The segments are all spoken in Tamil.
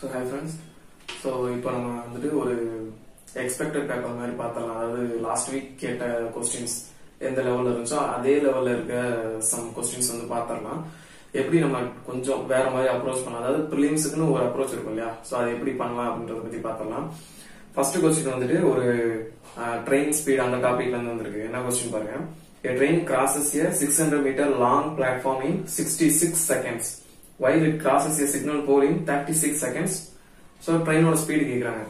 So hi friends. So இப்போ நம்ம வந்துட்டு ஒரு எக்ஸ்பெக்டட் பேப்பர் மாதிரி பார்த்தலாம். அதாவது லாஸ்ட் வீக் கேட்ட क्वेश्चंस எந்த லெவல்ல இருந்துச்சோ அதே லெவல்ல இருக்க சம் क्वेश्चंस வந்து பார்த்தறலாம். எப்படி நம்ம கொஞ்சம் வேற மாதிரி அப்ரோச் பண்ணலாம். அதாவது பிரிலிம்ஸ்க்குன்னு ஒரு அப்ரோச் இருக்கும் இல்லையா? சோ அதை எப்படி பண்ணலாம் அப்படின்றத பத்தி பார்த்தறலாம். ஃபர்ஸ்ட் क्वेश्चन வந்துட்டு ஒரு ட்ரெயின் ஸ்பீட் அந்த டாபிக்ல இருந்து வந்திருக்கு. என்ன क्वेश्चन பாருங்க. A train crosses a 600 meter long platform in 66 seconds. While it crosses a signal pole in 36 seconds. So ட்ரெயினோட speed கேக்குறாங்க.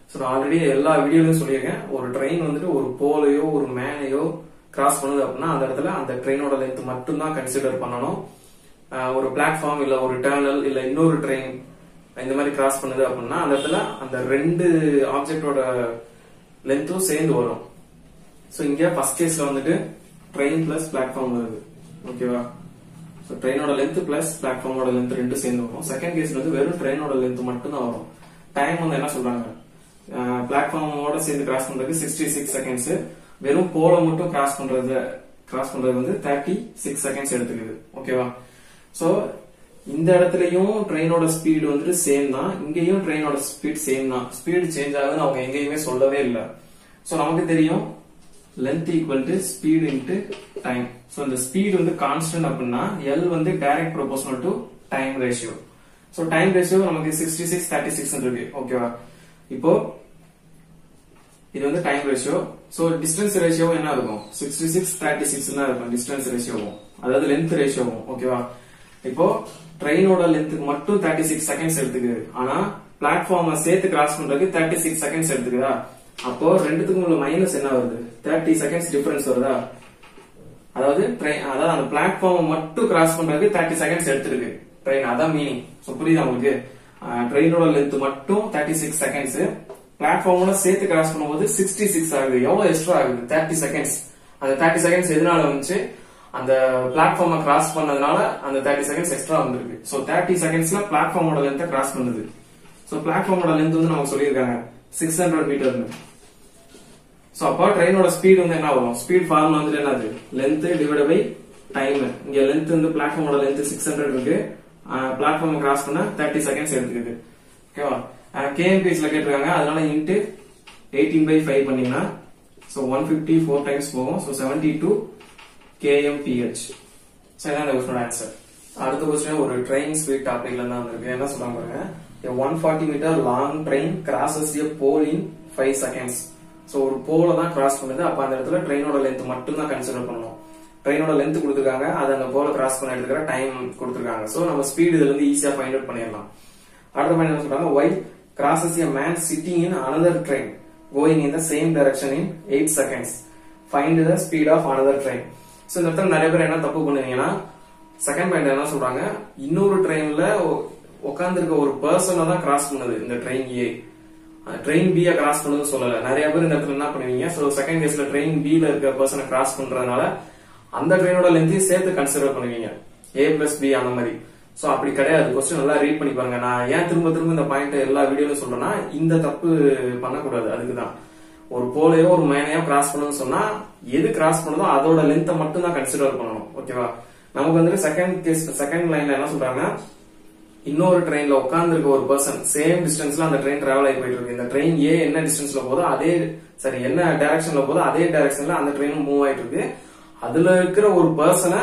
சோ நான் ஆல்ரெடி எல்லா வீடியோலயும் சொல்லியிருக்கேன். ஒரு ட்ரெயின் வந்துட்டு ஒரு போலையோ ஒரு மேனையோ கிராஸ் பண்ணுது அப்படின்னா அந்த இடத்துல அந்த ட்ரெயினோட லென்த் மட்டும் தான் கன்சிடர் பண்ணணும். ஒரு பிளாட்ஃபார்ம் இல்ல ஒரு டர்னல் இல்ல இன்னொரு ட்ரெயின் இந்த மாதிரி கிராஸ் பண்ணுது அப்படின்னா அந்த இடத்துல அந்த ரெண்டு ஆப்ஜெக்டோட லென்த்தும் சேர்ந்து வரும். சோ இங்க ஃபர்ஸ்ட் கேஸ்ல வந்துட்டு ட்ரெயின் பிளஸ் பிளாட்ஃபார்ம் வருது. ஓகேவா? சோ ட்ரெயினோட லென்த் பிளஸ் பிளாட்ஃபார்மோட லென்த் ரெண்டு சேர்ந்து வரும். செகண்ட் கேஸ்ல வந்து வெறும் ட்ரெயினோட லென்த் மட்டும் தான் வரும். டைம் வந்து என்ன சொல்றாங்க, பிளாட்ஃபார்மோட சேர்ந்து கிராஸ் பண்றதுக்கு 66 செகண்ட்ஸ், வெறும் போல மட்டும் கிராஸ் பண்றது வந்து 36 செகண்ட்ஸ் எடுத்துக்குது. ஓகேவா? சோ இந்த இடத்துலயும் ட்ரெயினோட ஸ்பீடு வந்துட்டு சேம் தான், இங்கேயும் ட்ரெயினோட ஸ்பீட் சேம் தான். ஸ்பீடு சேஞ்ச் ஆகுதுன்னு அவங்க எங்கேயுமே சொல்லவே இல்லை. சோ நமக்கு தெரியும் length equal to speed into time. So the speed வந்து constant அப்படின்னா L வந்து direct proportional to time ratio. So time ratio நமக்கு 66 36 இருக்கு. ஓகேவா? இப்போ இது வந்து time ratio. So distance ratio என்ன இருக்கும்? 66 36 தான் இருக்கும் distance ratio. அதாவது length ratio. ஓகேவா? இப்போ ட்ரெயினோட லென்த்துக்கு மட்டும் 36 செகண்ட்ஸ் எடுத்துக்குது. ஆனா பிளாட்ஃபார்மை சேர்த்து கிராஸ் பண்றதுக்கு 36 செகண்ட்ஸ் எடுத்துக்குதா? அப்போ ரெண்டுத்துக்கும் உள்ள மைனஸ் என்ன வருது? 30 செகண்ட்ஸ் டிஃபரன்ஸ் வருதா? அதாவது அந்த பிளாட்ஃபார்ம் மட்டும் கிராஸ் பண்றதுக்கு 30 செகண்ட்ஸ் எடுத்துருக்கு ட்ரெயின். அதான் மீனிங். சோ புரியுதா உங்களுக்கு? ட்ரெயினோட லென்த் மட்டும் 36 செகண்ட்ஸ், பிளாட்ஃபார்மோட சேர்த்து கிராஸ் பண்ணும்போது 66 ஆகுது. எவ்வளவு எக்ஸ்ட்ரா ஆகுது? 30 செகண்ட்ஸ். அந்த 30 செகண்ட்ஸ் எதனால வந்துச்சு? அந்த பிளாட்ஃபார்மை கிராஸ் பண்ணதுனால அந்த 30 செகண்ட்ஸ் எக்ஸ்ட்ரா வந்திருக்கு. சோ 30 செகண்ட்ஸ்ல பிளாட்ஃபார்மோட லென்த்தை கிராஸ் பண்ணுது. சோ பிளாட்ஃபார்மோட லென்த் வந்து நமக்கு சொல்லியிருக்காங்க 600 மீட்டர்னு. சோ அப்ப ட்ரெயினோட ஸ்பீட் வந்து என்ன வரும்? ஸ்பீட் ஃபார்முலா வந்து என்னது? Length divided by time. இங்க லென்த் வந்து பிளாட்ஃபார்மோட லென்த் 600 இருக்கு, பிளாட்ஃபார்ம் கிராஸ் பண்ண 30 செகண்ட்ஸ் எடுத்துக்குது. ஓகேவா? கேஎம்பிஎஸ்ல கேட்டிருக்காங்க, அதனால இன்டு 18/5 பண்ணீங்கன்னா சோ 150 4 டைம்ஸ் போகும். So 72 kmph. சோ இதான் இந்த क्वेश्चनோட ஆன்சர். அடுத்த क्वेश्चन ஒரு ட்ரெயின் ஸ்பீட் டாபிக்ல இருந்து வந்திருக்கு. என்ன சொல்றாங்க பாருங்க. A 140 meter long train crosses a pole in 5 seconds. So ஒரு போல தான் கிராஸ் பண்ணுது. அப்ப அந்த இடத்துல ட்ரெயினோட லென்த் மட்டும் தான் கன்சிடர் பண்ணணும். ட்ரெயினோட லென்த் கொடுத்துருக்காங்க, அது அந்த போல கிராஸ் பண்ண எடுக்கிற டைம் கொடுத்துருக்காங்க. சோ நம்ம ஸ்பீட் இதுல இருந்து ஈஸியா ஃபைண்ட் அவுட் பண்ணிடலாம். அடுத்த பாயிண்ட் என்ன சொல்றாங்க? while crosses a man sitting in another train going in the same direction in 8 seconds, find the speed of another train. So இந்த இடத்துல நிறைய பேர் என்ன தப்பு பண்ணுவீங்கன்னா, செகண்ட் பாயிண்ட் என்ன சொல்றாங்க, இன்னொரு ட்ரெயின்ல உட்கார்ந்துருக்க ஒரு பர்சனை தான் கிராஸ் பண்ணுது இந்த ட்ரெயின் ஏ, ட்ரெயின் பி கிராஸ் பண்ணது சொல்லல. நிறைய பேர் இந்த இடத்துல என்ன பண்ணுவீங்க, சோ செகண்ட் கேஸ்ல ட்ரெயின் பி ல இருக்க பர்சனை கிராஸ் பண்றதுனால அந்த ட்ரெயினோட லென்த்தையும் சேர்த்து கன்சிடர் பண்ணுவீங்க, A பிளஸ் பி அந்த மாதிரி. சோ அப்படி கிடையாது. கொஸ்டின் நல்லா ரீட் பண்ணி பாருங்க. நான் ஏன் திரும்ப திரும்ப இந்த பாயிண்ட் எல்லா வீடியோல சொல்றேன்னா, இந்த தப்பு பண்ணக்கூடாது. அதுக்குதான் ஒரு போலையோ ஒரு மேனையோ கிராஸ் பண்ணணும்னு சொன்னா எது கிராஸ் பண்ணதோ அதோட லென்த்தை மட்டும் தான் கன்சிடர் பண்ணணும். ஓகேவா? நமக்கு வந்து செகண்ட் லைன்ல என்ன சொல்றாங்க, இன்னொரு ட்ரெயின்ல உட்கார்ந்துருக்க ஒரு பர்சன் சேம் டிஸ்டன்ஸ்ல அந்த ட்ரெயின் டிராவல் ஆகி போயிட்டு இருக்கு. இந்த ட்ரெயின் ஏ என்ன டிஸ்டன்ஸ்ல போதோ அதே என்ன டைரக்ஷன்ல போதோ அதே டைரக்ஷன்ல அந்த ட்ரெயினும் மூவ் ஆயிட்டு இருக்கு. அதுல இருக்கிற ஒரு பர்சனை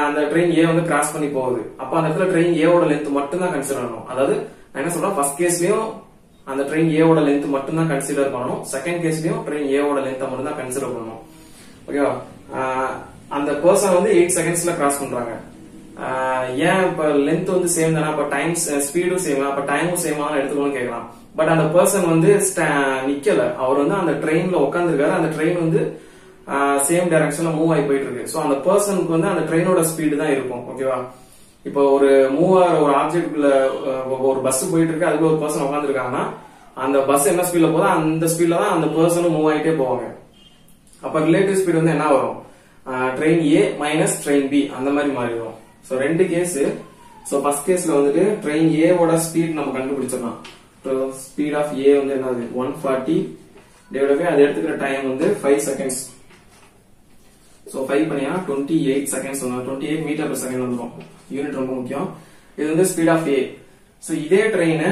அந்த ட்ரெயின் ஏ வந்து கிராஸ் பண்ணி போகுது. அப்ப அந்த இடத்துல ட்ரெயின் ஏவோட லென்த் மட்டும் தான் கன்சிடர் பண்ணணும். அதாவது நான் என்ன சொல்றேன், ஃபர்ஸ்ட் கேஸ்லயும் அந்த ட்ரெயின் ஏவோட லென்த் மட்டும் தான் கன்சிடர் பண்ணணும், செகண்ட் கேஸ்லயும் ட்ரெயின் ஏவோட லென்த் மட்டும் தான் கன்சிடர் பண்ணணும். ஓகேவா? அந்த பர்சன் வந்து 8 செகண்ட்ஸ்ல கிராஸ் பண்றாங்க. ஏன் இப்ப லென்த் வந்து சேம் தானே, அப்ப டைம் ஸ்பீடும் சேம், அப்ப டைமும் சேமா எடுத்துக்கணும்னு கேட்கலாம். பட் அந்த பர்சன் வந்து நிக்கல, அவர் வந்து அந்த ட்ரெயின்ல உட்காந்துருக்காரு. அந்த ட்ரெயின் வந்து சேம் டைரக்ஷன்ல மூவ் ஆகி போயிட்டு இருக்கு. சோ அந்த பர்சனுக்கு வந்து அந்த ட்ரெயினோட ஸ்பீடு தான் இருக்கும். ஓகேவா? இப்போ ஒரு ஒரு ஆப்ஜெக்ட்ல ஒரு பஸ் போயிட்டு இருக்கு, அதுக்கு ஒரு பர்சன் உட்காந்துருக்காங்கன்னா அந்த பஸ் என்ன ஸ்பீட்ல போதோ அந்த ஸ்பீட்ல தான் அந்த பர்சனும் மூவ் ஆகிட்டே போவாங்க. அப்ப ரிலேட்டிவ் ஸ்பீட் வந்து என்ன வரும்? ட்ரெயின் ஏ மைனஸ் ட்ரெயின் பி அந்த மாதிரி மாறிடும். சோ ரெண்டு கேஸ். சோ ஃபர்ஸ்ட் கேஸ்ல வந்துட்டு ட்ரெயின் ஏவோட ஸ்பீட் நம்ம கண்டுபிடிச்சிடலாம். ஸ்பீட் ஆஃப் ஏ வந்து என்னது 140 டிவைட் பை அது எடுத்துக்கிற டைம் வந்து 5 செகண்ட்ஸ். சோ 5 பண்ணினா 28 செகண்ட்ஸ், 28 மீட்டர் per செகண்ட் வந்துரும். யூனிட் ரொம்ப முக்கியம். இது வந்து ஸ்பீட் ஆஃப் ஏ. சோ இதே ட்ரெயின்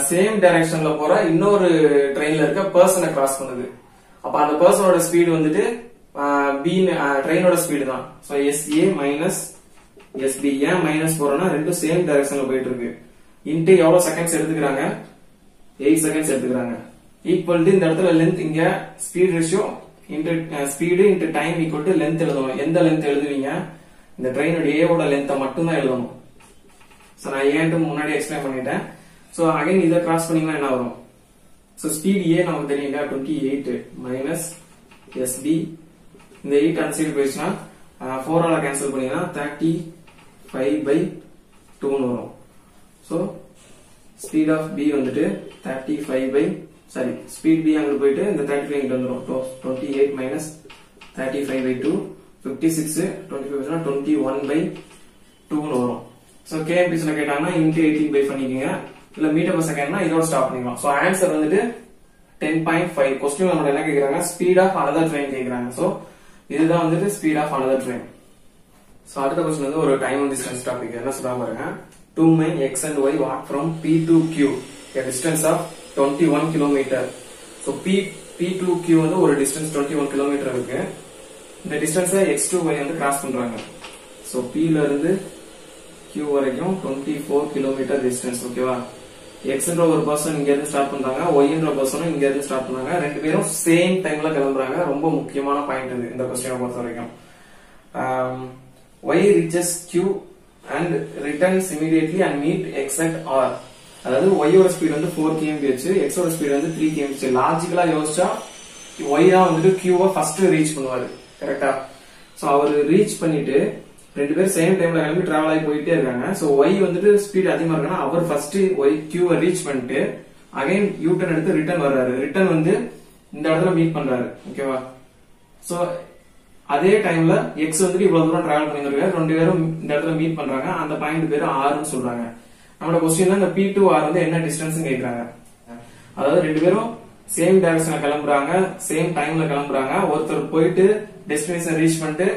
சேம் டைரக்ஷன்ல போற இன்னொரு ட்ரெயின்ல இருக்க பர்சனை கிராஸ் பண்ணுது. அப்ப அந்த பர்சனோட ஸ்பீடு வந்துட்டு ட்ரெயினோட ஸ்பீடு தான். So SA minus SB. ஏன் மைனஸ் போறோம்னா ரெண்டும் சேம் டைரக்ஷன்ல போயிட்டு இருக்கு. இன்ட்டு எவ்வளவு செகண்ட்ஸ் எடுத்துக்கிறாங்க, 8 செகண்ட்ஸ் எடுத்துக்கிறாங்க. ஈக்குவல் டு இந்த இடத்துல லென்த், இங்க speed ratio into speed into time equal to length எழுதணும். எந்த லென்த் எழுதுவீங்க, இந்த ட்ரெயினோட ஏவோட லென்த்தை மட்டும் தான் எழுதணும். சோ நான் ஏன்ட்டு முன்னாடி எக்ஸ்பிளைன் பண்ணிட்டேன். சோ அகைன் இதை கிராஸ் பண்ணீங்கன்னா என்ன வரும், சோ ஸ்பீட் ஏ நமக்கு தெரியுங்க 28 மைனஸ் SB. இந்த 8 அந்த சைடு போயிடுச்சுன்னா 4 ஆல கேன்சல் பண்ணீங்கன்னா 35/2 வரும். சோ ஸ்பீட் ஆஃப் B வந்துட்டு 35 ஸ்பீட் B அங்க போயிட்டு இந்த 35 கிட்ட வந்துரும். 28 மைனஸ் 35/2 56 25 21/2 வரும். சோ KMPs ல கேட்டாங்கன்னா இன்டு 18/5 பண்ணிக்கங்க. இல்ல மீட்டர் per செகண்ட்னா இதோட ஸ்டாப் பண்ணிக்கலாம். சோ ஆன்சர் வந்துட்டு 10.5. क्वेश्चन நம்ம என்ன கேக்குறாங்க, ஸ்பீட் ஆஃப் another train கேக்குறாங்க. சோ இதுதான் வந்துட்டு speed of another train. So அடுத்த क्वेश्चन வந்து ஒரு டைம் அண்ட் டிஸ்டன்ஸ் டாபிக். என்ன சொல்றாங்க பாருங்க. Two men X and Y walk from P to Q a distance of 21 km. So P to Q வந்து ஒரு distance 21 km இருக்கு. இந்த டிஸ்டன்ஸ X to Y வந்து கிராஸ் பண்றாங்க. சோ P ல இருந்து Q வரைக்கும் 24 km டிஸ்டன்ஸ். ஓகேவா. X என்ற ஒரு பர்சன் இங்க இருந்து ஸ்டார்ட் பண்றாங்க, Y என்ற பர்சனும் இங்க இருந்து ஸ்டார்ட் பண்றாங்க. ரெண்டு பேரும் சேம் டைம்ல கிளம்புறாங்க. ரொம்ப முக்கியமான பாயிண்ட் இது இந்த क्वेश्चन பொறுத்த வரைக்கும். Y reaches Q and returns immediately and meet X at R. அதாவது Y ஓட ஸ்பீட் வந்து 4 kmph, X ஓட ஸ்பீட் வந்து 3 kmph. லாஜிக்கலா யோசிச்சா Y தான் வந்துட்டு Q வ ஃபர்ஸ்ட் ரீச் பண்ணுவாரு. கரெக்ட்டா. சோ அவர் ரீச் பண்ணிட்டு ரெண்டு பேரும் சேம் டைம்ல கிளம்பி டிராவல் ஆகி போயிட்டே இருக்காங்க. சோ Y வந்துட்டு ஸ்பீட் அதிகமா இருக்குன்னா அவர் ஃபர்ஸ்ட் Q வ ரீச் பண்ணிட்டு அகைன் யூ டர்ன் எடுத்து ரிட்டர்ன் வர்றாரு. ரிட்டர்ன் வந்து இந்த இடத்துல மீட் பண்றாரு. ஓகேவா. சோ அதே டைம்ல X வந்துட்டு இவ்வளவு தூரம் டிராவல் பண்ணிருக்காரு. ரெண்டு பேரும் இந்த இடத்துல மீட் பண்றாங்க. அந்த பாயிண்ட் பேரு R னு சொல்றாங்க. நம்மளோட क्वेश्चन இந்த P to R வந்து என்ன டிஸ்டன்ஸ் கேக்குறாங்க. அதாவது ரெண்டு பேரும் சேம் டைரக்ஷன்ல கிளம்புறாங்க, சேம் டைம்ல கிளம்புறாங்க. ஒருத்தர் போயிட்டு டெஸ்டினேஷன் ரீச் பண்ணிட்டு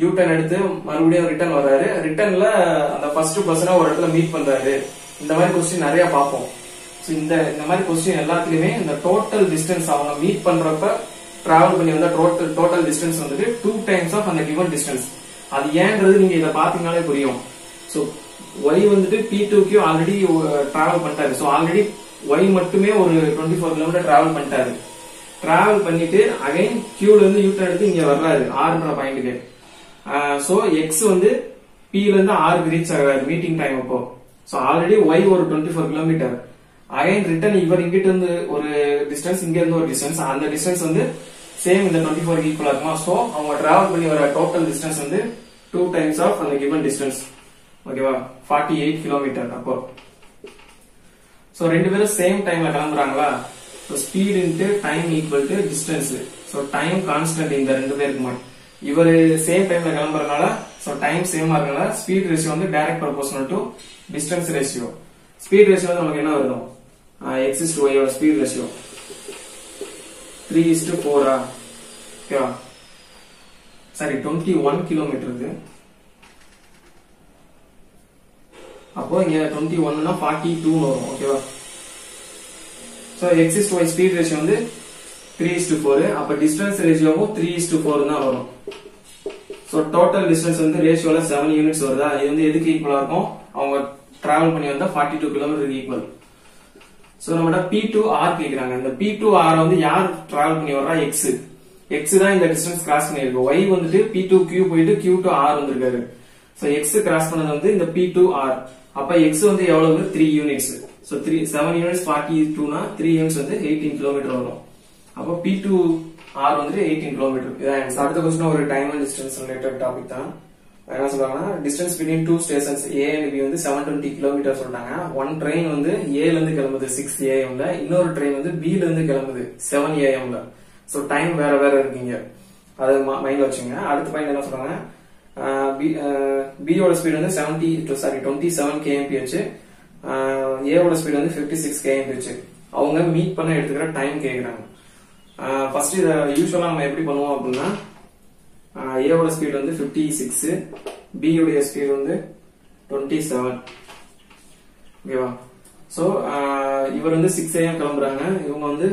யூ டர்ன் எடுத்து மறுபடியும் ரிட்டர்ன் வர்றாரு. ரிட்டர்ன்ல அந்த ஃபர்ஸ்ட் பர்சனா ஒரு இடத்துல மீட் பண்றாரு. இந்த மாதிரி क्वेश्चन நிறைய பார்ப்போம். சோ இந்த மாதிரி क्वेश्चन எல்லாத்துலயுமே இந்த டோட்டல் டிஸ்டன்ஸ் அவங்க மீட் பண்றப்ப டிராவல் பண்ணி வந்த டோட்டல் டிஸ்டன்ஸ் வந்துட்டு 2 டைம்ஸ் ஆஃப் அந்த given distance. அது ஏன்றது நீங்க இத பாத்தீங்கனாலே புரியும். சோ Y வந்துட்டு P to Q already travel பண்ணிட்டாரு. சோ ஆல்ரெடி Y மட்டுமே ஒரு 24 km டிராவல் பண்ணிட்டாரு. டிராவல் பண்ணிட்டு அகைன் Q ல இருந்து யூ டர்ன் எடுத்து இங்க வர்றாரு Rன்ற பாயிண்ட்க்கு. சோ X வந்து P ல இருந்து R க்கு ரீச் ஆகுறாரு மீட்டிங் டைம் அப்போ. சோ ஆல்ரெடி Y ஒரு 24 km. அகைன் ரிட்டர்ன் இவர் இங்கிட்ட இருந்து ஒரு டிஸ்டன்ஸ், இங்க இருந்து ஒரு டிஸ்டன்ஸ். அந்த டிஸ்டன்ஸ் வந்து சேம் இந்த 24 ஈக்குவலா இருக்குமா. சோ அவங்க டிராவல் பண்ணி வர டோட்டல் டிஸ்டன்ஸ் வந்து 2 டைம்ஸ் ஆஃப் அந்த given distance. ஓகேவா. 48 km அப்போ. சோ ரெண்டு பேரும் சேம் டைம்ல கிளம்புறாங்களா. So speed into time equal to distance. So time constant இந்த ரெண்டு பேருக்குமே. இவர் சேம் டைம்ல கிளம்புறதுனால சோ டைம் சேமா இருக்கனால ஸ்பீட் ரேஷியோ வந்து direct proportional to distance ratio. Speed ratio நமக்கு என்ன வரும், X is to Y ஓட ஸ்பீட் ரேஷியோ 3:4. ஓகேவா. சரி 21 km இருக்கு. அப்போ இங்க 21 னா 42 வரும். ஓகேவா. So X is to Y speed ratio வந்து 3:4. அப்ப டிஸ்டன்ஸ் ரேஷியோவும் 3:4 தான் வரும். சோ டோட்டல் டிஸ்டன்ஸ் வந்து ரேஷியோல 7 யூனிட்ஸ் வருதா. இது வந்து எதுக்கு ஈக்குவலா இருக்கும், அவங்க டிராவல் பண்ணி வந்தா 42 km ஈக்குவல். சோ நம்மட P to R கேக்குறாங்க. இந்த P to R வந்து யார் டிராவல் பண்ணி வர்றா, X. X தான் இந்த டிஸ்டன்ஸ் கிராஸ் பண்ணிருக்கு. Y வந்துட்டு P to Q போயிட்டு Q to R வந்திருக்காரு. சோ X கிராஸ் பண்ணது வந்து இந்த P to R. அப்ப X வந்து எவ்வளவு, 3 யூனிட்ஸ். சோ 7 யூனிட்ஸ் 42 னா 3 யூனிட்ஸ் வந்து 18 km வரும். அப்ப P to R வந்து 18 km. இதான் அடுத்த क्वेश्चन ஒரு time and distance related topic தான். என்ன சொல்றாங்கன்னா, distance between 2 stations A and B வந்து 720 km சொல்றாங்க. ஒன் ட்ரெயின் வந்து A ல இருந்து கிளம்புது 6 AM ல, இன்னொரு ட்ரெயின் வந்து B ல இருந்து கிளம்புது 7 AM ல. சோ டைம் வேற வேற இருக்கீங்க, அதை மைண்ட்ல வச்சுங்க. அடுத்த பாயிண்ட் என்ன சொல்றாங்க, B ஓட ஸ்பீட் வந்து 27 kmph, A ஓட ஸ்பீட் வந்து 56 kmph. அவங்க மீட் பண்ண எடுத்துக்கிற டைம் கேக்குறாங்க. ஃபர்ஸ்ட் இத யூசுவலா நம்ம எப்படி பண்ணுவோம் அப்படின்னா, A ஓட ஸ்பீட் வந்து 56, B உடைய ஸ்பீட் வந்து 27. ஓகேவா. சோ இவர் வந்து 6 AM கிளம்புறாங்க, இவங்க வந்து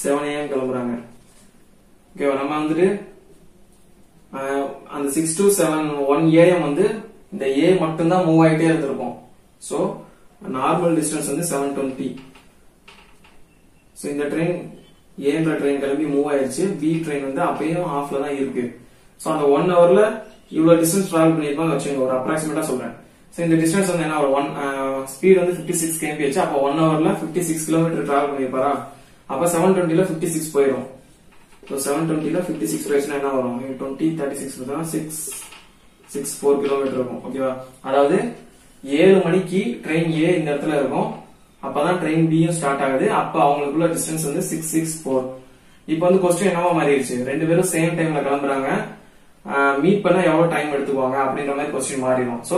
7 AM கிளம்புறாங்க. ஓகேவா. நம்ம வந்துட்டு அந்த 6 to 7 1 AM வந்து இந்த A மட்டும் தான் மூவ் ஆயிட்டே இருந்திருக்கும். சோ நார்மல் டிஸ்டன்ஸ் வந்து 720. சோ இந்த ட்ரெயின் ஏன்ற ட்ரெயின் கிளம்பி மூவ் ஆயிருச்சு, பி ட்ரெயின் வந்து அப்பயும் ஆஃப்ல தான் இருக்கு. சோ அந்த 1 ஹவர்ல இவ்வளவு டிஸ்டன்ஸ் டிராவல் பண்ணிருப்பாங்க வச்சுங்க, ஒரு அப்ராக்சிமேட்டா சொல்றேன். சோ இந்த டிஸ்டன்ஸ் வந்து என்ன, ஒரு ஸ்பீட் வந்து 56 km ஆச்சு. அப்ப 1 ஹவர்ல 56 கிலோமீட்டர் டிராவல் பண்ணிருப்பாரா, அப்ப 720ல 56 போயிடும். சோ 720ல 56 போயிடுச்சுன்னா என்ன வரும், 20 36 6 4 கிலோமீட்டர் இருக்கும். ஓகேவா. அதாவது 7 மணிக்கு ட்ரெயின் ஏ இந்த இடத்துல இருக்கும், அப்பதான் ட்ரெயின் பியும் ஸ்டார்ட் ஆகுது. அப்ப அவங்களுக்குள்ள டிஸ்டன்ஸ் வந்து 664. இப்ப வந்து கொஸ்டின் என்னவா மாறிடுச்சு, ரெண்டு பேரும் சேம் டைம்ல கிளம்புறாங்க, மீட் பண்ண எவ்வளவு டைம் எடுத்துக்குவாங்க அப்படின்ற மாதிரி கொஸ்டின் மாறிடும். சோ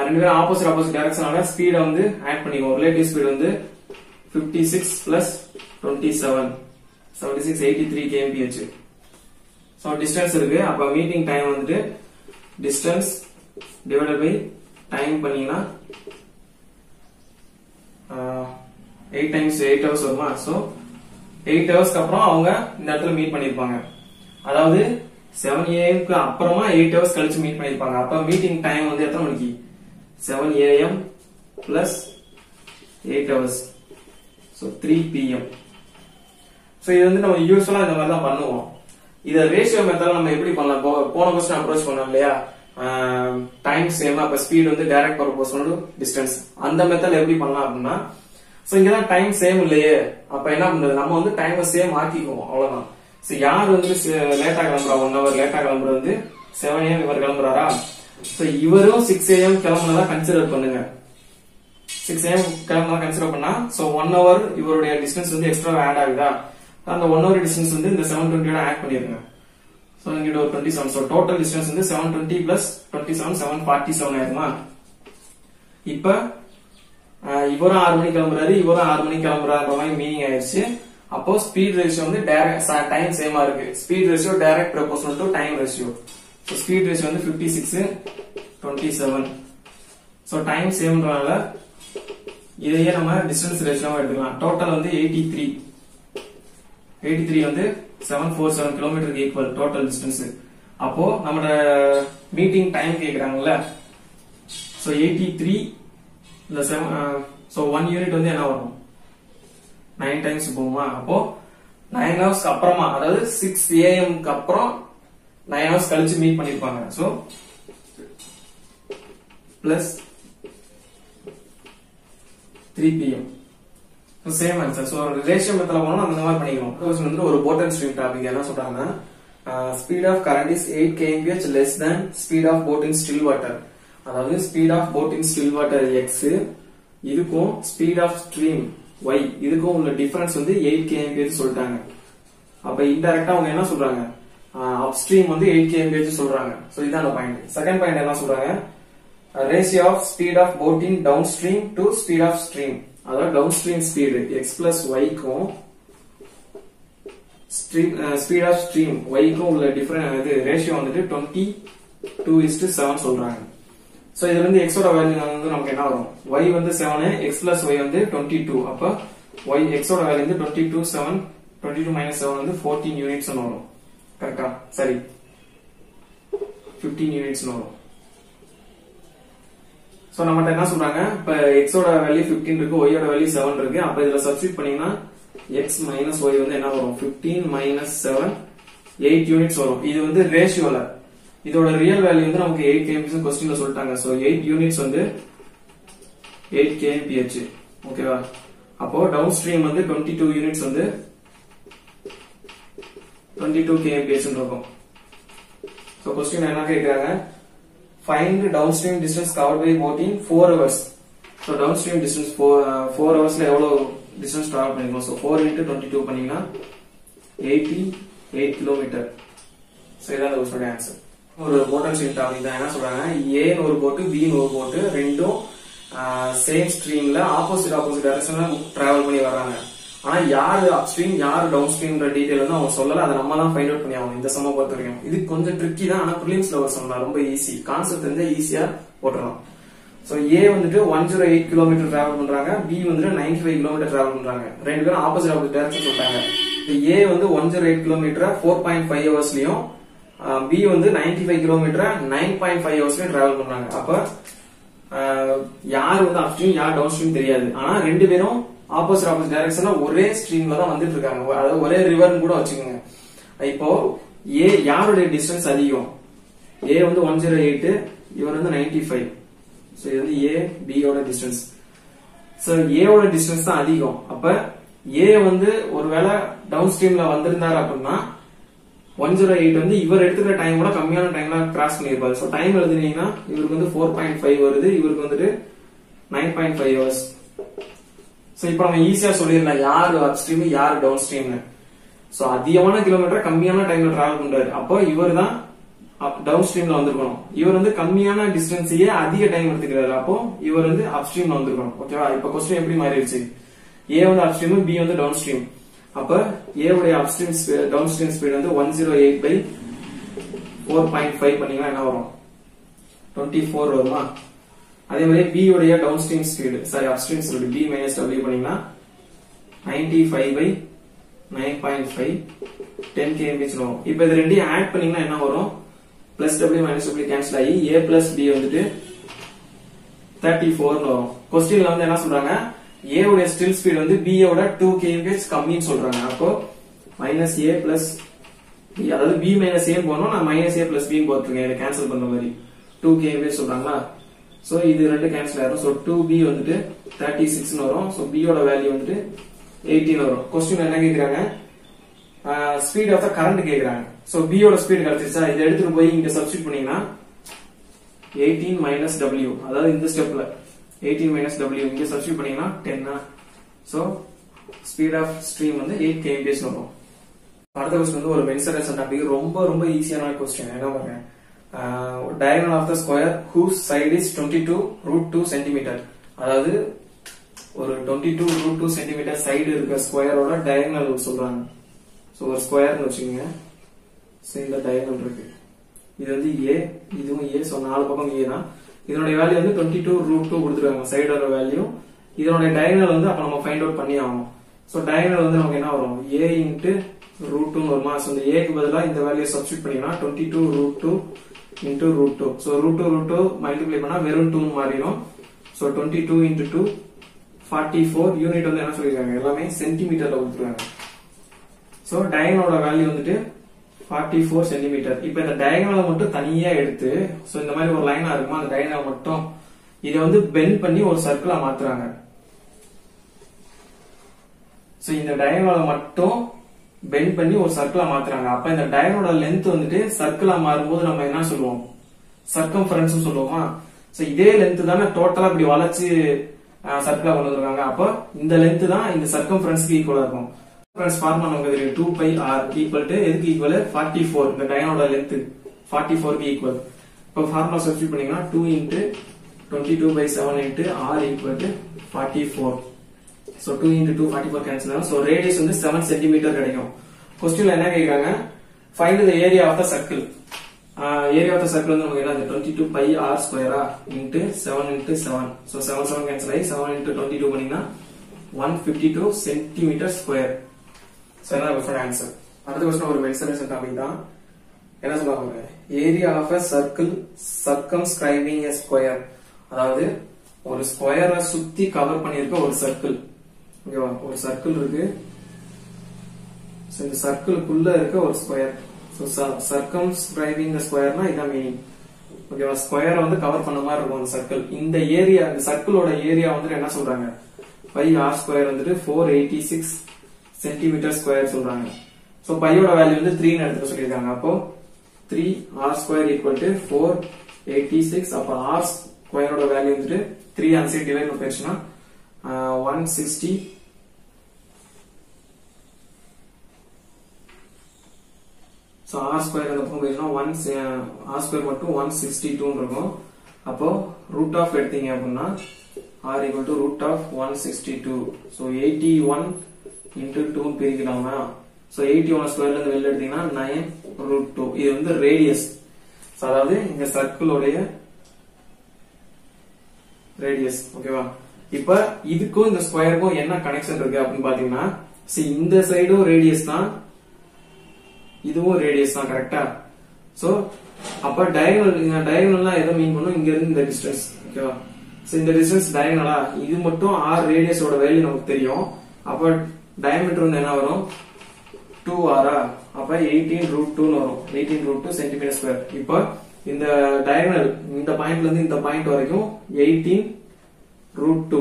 ரெண்டு பேரும் ஆப்போசிட் டைரக்ஷனால ஸ்பீட வந்து ஆட் பண்ணிக்குவோம். ரிலேட்டிவ் ஸ்பீட் வந்து 56 பிளஸ் 27 76 83 kmph. சோ டிஸ்டன்ஸ் இருக்கு. அப்ப மீட்டிங் டைம் வந்துட்டு டிஸ்டன்ஸ் டிவைடட் பை டைம் பண்ணீங்கன்னா 8 times 8 hours வருமா. சோ 8 ஹவர்ஸ்க்கு அப்புறம் அவங்க இந்த இடத்துல மீட் பண்ணிருப்பாங்க. அதாவது 7 AM க்கு அப்புறமா 8 ஹவர்ஸ் கழிச்சு மீட் பண்ணிருப்பாங்க. அப்ப மீட்டிங் டைம் வந்து எத்தனை மணிக்கு, 7 AM plus 8 hours. So 3 PM. So இது வந்து நம்ம யூசுவலா இந்த மாதிரி தான் பண்ணுவோம். இத ரேஷியோ மெத்தட்ல நம்ம எப்படி பண்ணலாம், போன क्वेश्चन அப்ரோச் பண்ணோம் இல்லையா, டைம் சேம், அப்ப ஸ்பீட் வந்து டைரக்ட் ப்ரொபோர்ஷனல் டு டிஸ்டன்ஸ். அந்த மெத்தட் எப்படி பண்ணலாம் அப்படின்னா, சோ இங்கதான் டைம் சேம் இல்லையே, அப்ப என்ன பண்றது, நம்ம வந்து டைம் சேம் ஆக்கிக்குவோம், அவ்வளவுதான். சோ யார் வந்து லேட்டா கிளம்புறா, 1 hour லேட்டா கிளம்புறது வந்து 7 AM இவர் கிளம்புறாரா, சோ இவரும் 6 AM கிளம்புனதா கன்சிடர் பண்ணுங்க. 6 AM கிளம்புனதா கன்சிடர் பண்ணா, சோ 1 hour இவருடைய டிஸ்டன்ஸ் வந்து எக்ஸ்ட்ரா ஆட் ஆகுதா, அந்த 1 hour டிஸ்டன்ஸ் வந்து இந்த 720 ஆட் பண்ணிருங்க. சோ இங்க ஒரு 27. சோ டோட்டல் டிஸ்டன்ஸ் வந்து 720 பிளஸ் 27 747 ஆயிருமா. இப்ப இவரும் 6 மணிக்கு கிளம்புறாரு, இவரும் 6 மணிக்கு கிளம்புறாரு மாதிரி மீனிங் ஆயிடுச்சு. அப்போ ஸ்பீட் ரேஷியோ வந்து டைம் சேமா இருக்கு. Speed ratio direct proportional to time ratio. So speed ratio வந்து 56 27. சோ டைம் சேம்ன்றனால இதையே நம்ம டிஸ்டன்ஸ் ரேஷியோவா எடுத்துக்கலாம். டோட்டல் வந்து 83 வந்து 747 கிலோமீட்டருக்கு ஈக்குவல் டோட்டல் டிஸ்டன்ஸ். அப்போ நம்மளோட மீட்டிங் டைம் கேக்குறாங்கல்ல, சோ 83 இந்த 7 சோ 1 யூனிட் வந்து என்ன வரும், 9 டைம்ஸ் போகுமா. அப்போ 9 ஹவர்ஸ்க்கு அப்புறமா, அதாவது 6 AM க்கு அப்புறம் 9 ஹவர்ஸ் கழிச்சு மீட் பண்ணிருப்பாங்க. So plus 3 PM. Same answer. So ratio மெத்தட்ல போனா நம்ம இந்த மாதிரி பண்ணிக்கிறோம். क्वेश्चन வந்து ஒரு போட் அண்ட் ஸ்ட்ரீம் டாபிக். என்ன சொல்றாங்கன்னா, speed of current is 8 kmph less than speed of boat in still water. அதாவது speed of boat in still water x, இதுக்கும் ஸ்பீட் ஆஃப் ஸ்ட்ரீம் y இதுக்கும் உள்ள டிஃபரன்ஸ் வந்து 8 kmph சொல்லிட்டாங்க. அப்ப இன்டைரக்டா அவங்க என்ன சொல்றாங்க, அப் ஸ்ட்ரீம் வந்து 8 kmph சொல்றாங்க. சோ இதான் பாயிண்ட். செகண்ட் பாயிண்ட் என்ன சொல்றாங்க, ratio of speed of boat in down stream to speed of stream. அதாவது down stream speed x plus yக்கும் ஸ்பீட் ஆஃப் ஸ்ட்ரீம் yக்கும் உள்ள டிஃபரன்ஸ் இது ரேஷியோ வந்துட்டு 22:7 சொல்றாங்க. சோ இதுல இருந்து x ஓட வேல்யூ வந்து நமக்கு என்ன வரும், y வந்து 7, x பிளஸ் y வந்து 22. அப்ப y x ஓட வேல்யூ வந்து 22 minus 7 வந்து 14 யூனிட்ஸ் வரும். கரெக்டா? சரி, 15 யூனிட்ஸ் வரும். சோ நம்மட்ட என்ன சொல்றாங்க, இப்ப x ஓட வேல்யூ 15 இருக்கு, y ஓட வேல்யூ 7 இருக்கு. அப்ப இதுல சப்ஸ்டிட் பண்ணீங்கன்னா x minus y வந்து என்ன வரும், 15 minus 7 8 யூனிட்ஸ் வரும். இது வந்து ரேஷியோல. இதோட ரியல் வேல்யூ வந்து நமக்கு 8 kmph क्वेश्चनல சொல்லிட்டாங்க. சோ 8 யூனிட்ஸ் வந்து 8 kmph. ஓகேவா? அப்போ டவுன் ஸ்ட்ரீம் வந்து 22 யூனிட்ஸ் வந்து 22 kmph இருக்கும். சோ क्वेश्चन என்ன கேக்குறாங்க, find downstream distance covered by boat in 4 hours. So downstream distance 4 hours ல எவ்வளவு distance travel பண்ணிருக்கோம். So 4 into 22 பண்ணீங்கன்னா 88 கிலோமீட்டர். சோ இதான் அந்த क्वेश्चन ஆன்சர். ஒரு போட் அண்ட் ஸ்ட்ரீம் டாபிக் தான். என்ன சொல்றாங்க, A ன்னு ஒரு போட், B ன்னு ஒரு போட், ரெண்டும் சேம் ஸ்ட்ரீம்ல ஆப்போசிட் டைரக்ஷன்ல டிராவல் பண்ணி வர்றாங்க. ஆனா யாரு அப் ஸ்ட்ரீம் யாரு டவுன் ஸ்ட்ரீம்ன்ற டீடைல் வந்து அவங்க சொல்லல. அதை நம்ம தான் ஃபைண்ட் அவுட் பண்ணி ஆகணும். இந்த சம்ம பொறுத்த வரைக்கும் இது கொஞ்சம் ட்ரிக்கி தான். ஆனா பிரிலிம்ஸ்ல ஒரு சம் தான், ரொம்ப ஈஸி. கான்செப்ட் வந்து ஈஸியா போட்டுறலாம். சோ A வந்துட்டு 108 கிலோமீட்டர் டிராவல் பண்றாங்க, B வந்துட்டு 95 கிலோமீட்டர் டிராவல் பண்றாங்க. ரெண்டு பேரும் ஆப்போசிட் டைரக்ஷன் சொல்றாங்க. A வந்து 108 கிலோமீட்டர் 4.5 ஹவர்ஸ்லயும், B வந்து 95 கிலோமீட்டர் 9.5 ஹவர்ஸ்லயும் டிராவல் பண்றாங்க. அப்ப யார் வந்து அப்ஸ்ட்ரீம் யார் டவுன் ஸ்ட்ரீம் தெரியாது. ஆனா ரெண்டு பேரும் ஆப்போசிட் டைரக்ஷன்ல ஒரே ஸ்ட்ரீம்ல தான் வந்துட்டு இருக்காங்க. அதாவது ஒரே ரிவர்னு கூட வச்சுக்கோங்க. இப்போ A யாருடைய டிஸ்டன்ஸ் அதிகம்? A வந்து 108, இவர் வந்து 95. சோ இது வந்து A B ஓட டிஸ்டன்ஸ். சோ A ஓட டிஸ்டன்ஸ் தான் அதிகம். அப்ப A வந்து ஒருவேளை டவுன் ஸ்ட்ரீம்ல வந்திருந்தாரு அப்படின்னா 108 வந்து இவர் எடுத்துக்கிற டைம் விட கம்மியான டைம்ல கிராஸ் பண்ணிருப்பாரு. சோ டைம் எழுதுனீங்கன்னா இவருக்கு வந்து 4.5 வருது, இவருக்கு வந்துட்டு 9.5 ஹவர்ஸ். சோ இப்போ நம்ம ஈஸியா சொல்லிடலாம் யாரு அப் ஸ்ட்ரீம் யாரு டவுன் ஸ்ட்ரீம்னு. சோ அதிகமான கிலோமீட்டர் கம்மியான டைம்ல டிராவல் பண்றாரு, அப்போ இவர் தான் டவுன் ஸ்ட்ரீம்ல வந்திருக்கணும். இவர் வந்து கம்மியான டிஸ்டன்ஸையே அதிக டைம் எடுத்துக்கிறாரு, அப்போ இவர் வந்து அப் ஸ்ட்ரீம்ல வந்திருக்கணும். ஓகேவா? இப்ப கொஸ்டின் எப்படி மாறிடுச்சு? A வந்து அப் ஸ்ட்ரீம், B வந்து டவுன் ஸ்ட்ரீம். அப்ப A உடைய upstream downstream speed வந்து 108/4.5 பண்ணீங்கன்னா என்ன வரும்? 24 வருமா? அதே மாதிரி B உடைய down stream speed upstream speed B minus W பண்ணீங்கன்னா 95/9.5 10 km வரும். இப்ப இது ரெண்டையும் ஆட் பண்ணீங்கன்னா என்ன வரும்? Plus W minus W cancel ஆகி A பிளஸ் B வந்துட்டு 34 வரும். கொஸ்டின்ல வந்து என்ன சொல்றாங்க? A உடைய ஸ்டில் ஸ்பீட் வந்து B ஓட 2 km கம்மின்னு சொல்றாங்க. அப்போ மைனஸ் A பிளஸ் B, அதாவது B மைனஸ் A போடணும், நான் மைனஸ் A பிளஸ் B போட்டுருக்கேன், இதை கேன்சல் பண்ற மாதிரி 2 km சொல்றாங்களா? சோ இது ரெண்டு கேன்சல் ஆயிரும். சோ 2B வந்துட்டு 36 வரும். சோ B ஓட வேல்யூ வந்துட்டு 18 வரும். கொஸ்டின் என்ன கேக்குறாங்க? ஸ்பீட் ஆஃப் த கரண்ட் கேக்குறாங்க. சோ B ஓட ஸ்பீட் கிடைச்சிருச்சா? இதை எடுத்துட்டு போய் இங்க சப்ஸ்டிட் பண்ணீங்கன்னா 18 மைனஸ் W, அதாவது இந்த ஸ்டெப்ல 18 மைனஸ் W இங்க சப்ஸ்டிட் பண்ணீங்கன்னா 10. சோ ஸ்பீட் ஆஃப் ஸ்ட்ரீம் வந்து 8 km வரும். அடுத்த கொஸ்டின் வந்து ஒரு மென்சுரேஷன் டாபிக், ரொம்ப ரொம்ப ஈஸியான கொஸ்டின். என்ன பாருங்க, diagonal of the square whose side is 22√2 cm. அதாவது ஒரு 22√2 cm சைடு இருக்க ஸ்கொயரோட டயகனல் சொல்றாங்க. சோ ஒரு ஸ்கொயர்னு வச்சுக்கோங்க. சோ இந்த டயகனல் இருக்கு, இது வந்து A, இதுவும் A. சோ நாலு பக்கம் A தான். இதனுடைய வேல்யூ வந்து 22√2 கொடுத்துருக்காங்க சைடோட வேல்யூ. இதனுடைய டயகனல் வந்து அப்ப நம்ம ஃபைண்ட் அவுட் பண்ணி ஆகணும். சோ டயகனல் வந்து நமக்கு என்ன வரும்? A இன்ட்டு √2 வருமா? சோ இந்த A க்கு பதிலா இந்த வேல்யூ சப்ஸ்டிட் பண்ணீங்கன்னா 22√2 into √2. So √2 multiply பண்ணா வெறும் 2 மாறிடும். So 22 into 2 44. யூனிட் வந்து என்ன சொல்லிருக்காங்க? எல்லாமே சென்டிமீட்டர்ல கொடுத்துருக்காங்க. So டயகனலோட வேல்யூ வந்துட்டு 44 சென்டிமீட்டர். இப்ப இந்த டயகனலை மட்டும் தனியா எடுத்து, சோ இந்த மாதிரி ஒரு லைனா இருக்குமா, அந்த டயகனல் மட்டும் இதை வந்து பெண்ட் பண்ணி ஒரு சர்க்கிளா மாத்துறாங்க. சோ இந்த டயகனலை மட்டும் பெண்ட் பண்ணி ஒரு சர்க்கிளா மாத்துறாங்க. அப்ப இந்த டயகனலோட லென்த் வந்துட்டு சர்க்கிளா மாறும்போது நம்ம என்ன சொல்லுவோம்? சர்க்கம்ஃபரன்ஸ் சொல்லுவோமா? சோ இதே லென்த் தானே டோட்டலா இப்படி வளைச்சு சர்க்கிளா கொண்டு வந்திருக்காங்க. அப்ப இந்த லென்த் தான் இந்த சர்க்கம்ஃபரன்ஸ்க்கு ஈக்குவலா இருக்கும். ஃபார்முலா நமக்கு தெரியும், 2πr ஈக்குவல் டு எதுக்கு ஈக்குவல்? 44. இந்த டயகனலோட லென்த் 44 க்கு ஈக்குவல். இப்ப ஃபார்முலா சப்ஸ்டிட் பண்ணீங்கன்னா 2 into 22/7 into r equal to 44. So 2 into 2 44 cancel ஆகும். So radius வந்து 7 cm கிடைக்கும். क्वेश्चनல என்ன கேக்குறாங்க? Find the area of the circle. Area of the circle வந்து நமக்கு என்னது? 22πr² into 7 into 7. So 7 7 cancel ஆகி 7 into 22 பண்ணீங்கன்னா 152 cm square. So என்ன question answer? அடுத்த question ஒரு மென்சுரேஷன் டாபிக் தான். என்ன சொல்றாங்க? Area of a circle circumscribing a square. அதாவது ஒரு ஸ்கொயரை சுத்தி கவர் பண்ணிருக்க ஒரு சர்க்கிள். ஓகேவா? ஒரு சர்க்கிள் இருக்கு, இந்த சர்க்கிளுக்குள்ள இருக்க ஒரு ஸ்கொயர். சர்க்கம்ஸ்கிரைபிங் தி ஸ்கொயர்னா இதான் மீனிங். ஓகேவா? ஸ்கொயரை வந்து கவர் பண்ண மாதிரி இருக்கும் அந்த சர்க்கிள். இந்த ஏரியா, இந்த சர்க்கிளோட ஏரியா வந்துட்டு என்ன சொல்றாங்க? 5r² வந்துட்டு 486 சென்டிமீட்டர் ஸ்கொயர் சொல்றாங்க. சோ பையோட வேல்யூ வந்து 3 ன்னு எடுத்து சொல்லிருக்காங்க. அப்போ 3r² ஈக்குவல் டு 486. அப்ப r ஸ்கொயரோட வேல்யூ வந்துட்டு 3 அந்த சைடு டிவைட் பண்ணிச்சுனா 160. சோ r² அந்த பக்கம் போயிடுச்சுனா r² மட்டும் 162 இருக்கும். அப்போ ரூட் ஆஃப் எடுத்தீங்க அப்படின்னா r equal to root of 162. So 81 into 2 பிரிக்கலாமா? So 81 ஸ்கொயர்ல இருந்து வெளில எடுத்தீங்கன்னா 9√2. இது வந்து ரேடியஸ். அதாவது இந்த சர்க்கிளோடைய ரேடியஸ். ஓகேவா? இப்ப இதுக்கும் இந்த ஸ்கொயருக்கும் என்ன கனெக்ஷன் இருக்கு அப்படின்னு பாத்தீங்கன்னா, இந்த சைடும் ரேடியஸ் தான், இதுவும் ரேடியஸ் தான். கரெக்டா? சோ அப்ப டயகனல் எதை மீன் பண்ணும்? இங்க இருந்து இந்த டிஸ்டன்ஸ். ஓகேவா? சோ இந்த டிஸ்டன்ஸ் டயகனலா, இது மட்டும் r ரேடியஸோட வேல்யூ நமக்கு தெரியும். அப்ப டயமீட்டர் வந்து என்ன வரும்? 2r. அப்ப 18√2 வரும். 18√2 சென்டிமீட்டர் ஸ்கொயர். இப்ப இந்த டயகனல் இந்த பாயிண்ட்ல இருந்து இந்த பாயிண்ட் வரைக்கும் 18√2.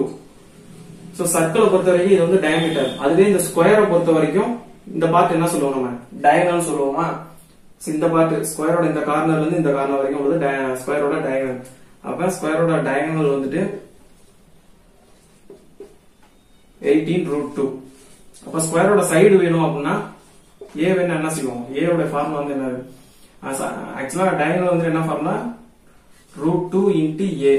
சோ சர்க்கிளை பொறுத்த வரைக்கும் இது வந்து டயமீட்டர். அதுவே இந்த ஸ்கொயரை பொறுத்த வரைக்கும் இந்த பார்ட் என்ன சொல்லுவோம்? நம்ம டயகனல் சொல்லுவோமா? இந்த பார்ட் ஸ்கொயரோட இந்த கார்னர்ல இருந்து இந்த கார்னர் வரைக்கும் வந்து ஸ்கொயரோட டயகனல். அப்ப ஸ்கொயரோட டயகனல் வந்துட்டு 18√2. அப்ப ஸ்கொயரோட சைடு வேணும் அப்படின்னா a வேணும் என்ன செய்வோம்? a ஓட ஃபார்முலா வந்து என்னது? ஆக்சுவலா டயகனல் வந்து என்ன formula? √2 into a.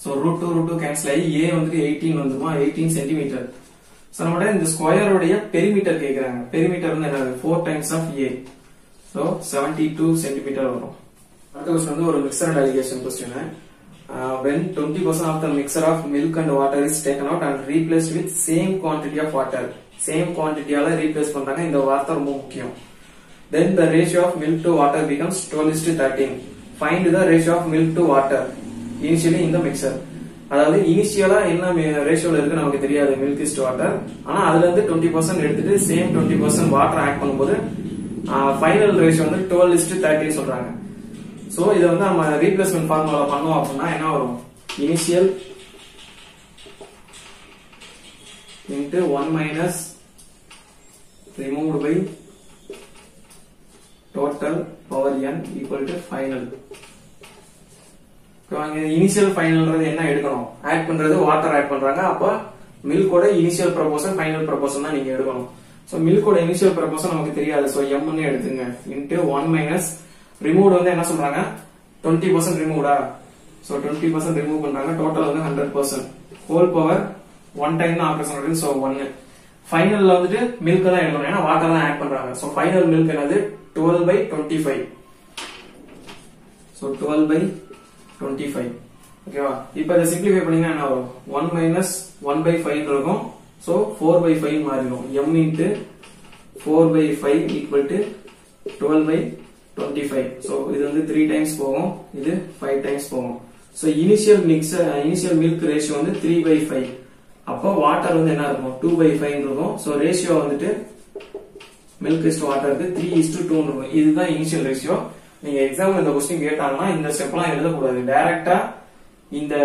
So √2 cancel ஆகி a வந்துட்டு 18 வந்துமா? 18 சென்டிமீட்டர். சோ நம்மட இந்த ஸ்கொயரோட பெரிமீட்டர் கேக்குறாங்க. பெரிமீட்டர் வந்து என்னது? 4 times of a. So 72 centimetre வரும். அடுத்த क्वेश्चन வந்து ஒரு mixture alligation question. When 20% of the mixture of milk and water is taken out and replaced with same quantity of water. Same quantity ஆல replace பண்றாங்க. இந்த வார்த்தை ரொம்ப முக்கியம். Then the ratio of milk to water becomes 12:13. Find the ratio of milk to water initially in the mixture. அதாவது இனிஷியலா என்ன ரேஷியோல இருக்கு நமக்கு தெரியாது, milk is to water. ஆனா அதுல இருந்து 20% எடுத்துட்டு சேம் 20% வாட்டர் ஆட் பண்ணும்போது ஃபைனல் ரேஷியோ வந்து 12:13 சொல்றாங்க. சோ இத வந்து நம்ம ரீப்ளேஸ்மென்ட் ஃபார்முலால பண்ணோம் அப்படினா என்ன வரும்? Initial into 1 minus removed by total power n equal to final. Initial ஃபைனல்ன்றது என்ன எடுக்கணும்? ஆட் பண்றது வாட்டர் ஆட் பண்றாங்க. அப்ப மில்கோட இனிஷியல் ப்ரொபோர்ஷன் ஃபைனல் ப்ரொபோர்ஷன் தான் நீங்க எடுக்கணும். சோ மில்கோட இனிஷியல் ப்ரொபோர்ஷன் நமக்கு தெரியாது. சோ m ன்னு எடுத்துங்க. into 1 minus ரிமூவ் வந்து என்ன சொல்றாங்க? 20% ரிமூவ்டா. சோ 20% ரிமூவ் பண்றாங்க. டோட்டல் வந்து 100%. ஹோல் பவர் 1 டைம் தான் ஆபரேஷன் நடக்குது. சோ 1. ஃபைனல்ல வந்துட்டு மில்க் தான் எடுக்கணும். ஏன்னா வாட்டர் தான் ஆட் பண்றாங்க. சோ ஃபைனல் மில்க் என்னது? 12/25. சோ 12/25. ஓகேவா? இப்போ இத சிம்பிளிஃபை பண்ணீங்கன்னா என்ன வரும்? 1 minus 1/5 இருக்கும். சோ 4/5 மாறிடும். m into 4/5 equal to 12/25. So இது வந்து 3 டைம்ஸ் போகும். இது 5 டைம்ஸ் போகும். சோ இனிஷியல் மில்க் ரேஷியோ வந்து 3/5. அப்போ வாட்டர் வந்து என்ன இருக்கும்? 2/5 இருக்கும். சோ ரேஷியோ வந்துட்டு மில்க் இஸ் டு வாட்டருக்கு 3:2 இருக்கும். இதுதான் இனிஷியல் ரேஷியோ. நீங்க எக்ஸாம்ல இந்த क्वेश्चन கேட்டாங்கன்னா இந்த ஸ்டெப்லாம் எழுத கூடாது. டைரக்டா இந்த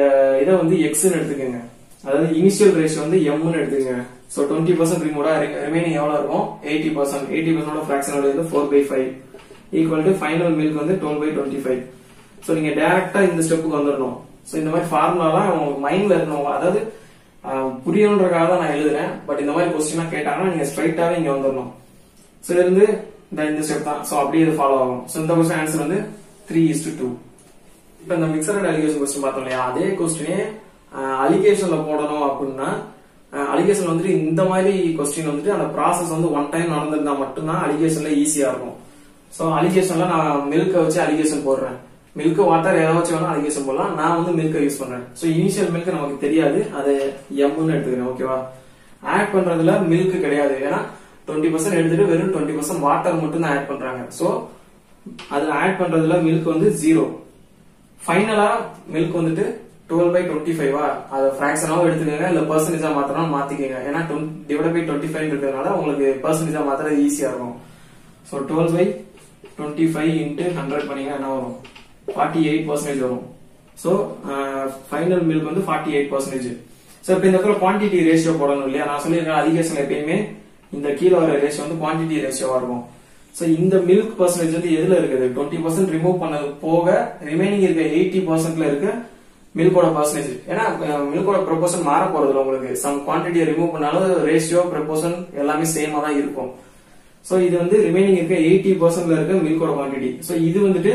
இத வந்து x ன்னு எடுத்துக்கங்க. அதாவது இனிஷியல் ரேஷியோ வந்து m ன்னு எடுத்துக்கங்க. சோ 20% ரிமூவ்டா ரிமைனிங் எவ்வளவு இருக்கும்? 80%. 80% ஓட ஃபிராக்ஷன் வந்து 4/5 ஈக்குவல் டு ஃபைனல் மில்க் வந்து 12/25. சோ நீங்க டைரக்டா இந்த ஸ்டெப்புக்கு வந்துடணும். சோ இந்த மாதிரி ஃபார்முலாலாம் உங்க மைண்ட்ல இருக்கணும். அதாவது புரியணும்ன்றதுக்காக தான் நான் எழுதுறேன். பட் இந்த மாதிரி क्वेश्चन கேட்டாங்கன்னா நீங்க ஸ்ட்ரைட்டாவே இங்க வந்துடணும். சோ இது வந்து இந்த ஸ்டெப் தான். சோ அப்படியே இது ஃபாலோ ஆகும். சோ இந்த क्वेश्चन ஆன்சர் வந்து 3:2. இப்போ இந்த மிக்சர் அண்ட் அலிகேஷன் क्वेश्चन பார்த்தோம் இல்லையா? அதே क्वेश्चनே அலிகேஷன்ல போடணும் அப்படின்னா அலிகேஷன் வந்துட்டு இந்த மாதிரி क्वेश्चन வந்துட்டு அந்த ப்ராசஸ் வந்து 1 டைம் நடந்திருந்தா மட்டும்தான் அலிகேஷன்ல ஈஸியா இருக்கும். சோ அலிகேஷன்ல நான் மில்க வச்சு அலிகேஷன் போடுறேன். மில்க் வாட்டர் எதை வச்சு வேணா அலிகேஷன் போடலாம். நான் வந்து மில்க யூஸ் பண்றேன். சோ இனிஷியல் மில்க் நமக்கு தெரியாது. அது m ன்னு எடுத்துக்கிறேன். ஓகேவா? ஆட் பண்றதுல மில்க் கிடையாது. ஏன்னா 20% எடுத்துட்டு வெறும் 20% வாட்டர் மட்டும் தான் ஆட் பண்றாங்க. சோ அதுல ஆட் பண்றதுல மில்க் வந்து 0. ஃபைனலா மில்க் வந்துட்டு 12/25. அத ஃபிராக்ஷனாவும் எடுத்துக்கங்க, இல்ல பெர்சன்டேஜா மாத்தறோம் மாத்திக்கங்க. ஏன்னா /25 இருக்கிறதுனால உங்களுக்கு பெர்சன்டேஜா மாத்துறது ஈஸியா இருக்கும். சோ 12/25 into 100 பண்ணீங்கன்னா என்ன வரும்? 48% வரும். சோ ஃபைனல் மில்க் வந்து 48%. சோ இப்போ இந்த இடத்துல குவாண்டிட்டி ரேஷியோ போடணும் இல்லையா? நான் சொல்லியிருக்கேன் அலிகேஷன் எப்பயுமே இந்த கீழ வர ரேஷியோ வந்து குவாண்டிட்டி ரேஷியோவா இருக்கும். சோ இந்த மில்க் பெர்சன்டேஜ் வந்து எதுல இருக்குது? 20% ரிமூவ் பண்ணது போக ரிமைனிங் இருக்க 80%ல இருக்க மில்கோட பெர்சன்டேஜ். ஏன்னா மில்கோட ப்ரொபோர்ஷன் மாற போறது உங்களுக்கு. சம் குவாண்டிட்டியை ரிமூவ் பண்ணாலும் ரேஷியோ ப்ரொபோர்ஷன் எல்லாமே சேமா தான் இருக்கும். சோ இது வந்து ரிமைனிங் இருக்க 80%ல இருக்க மில்கோட குவாண்டிட்டி. சோ இது வந்துட்டு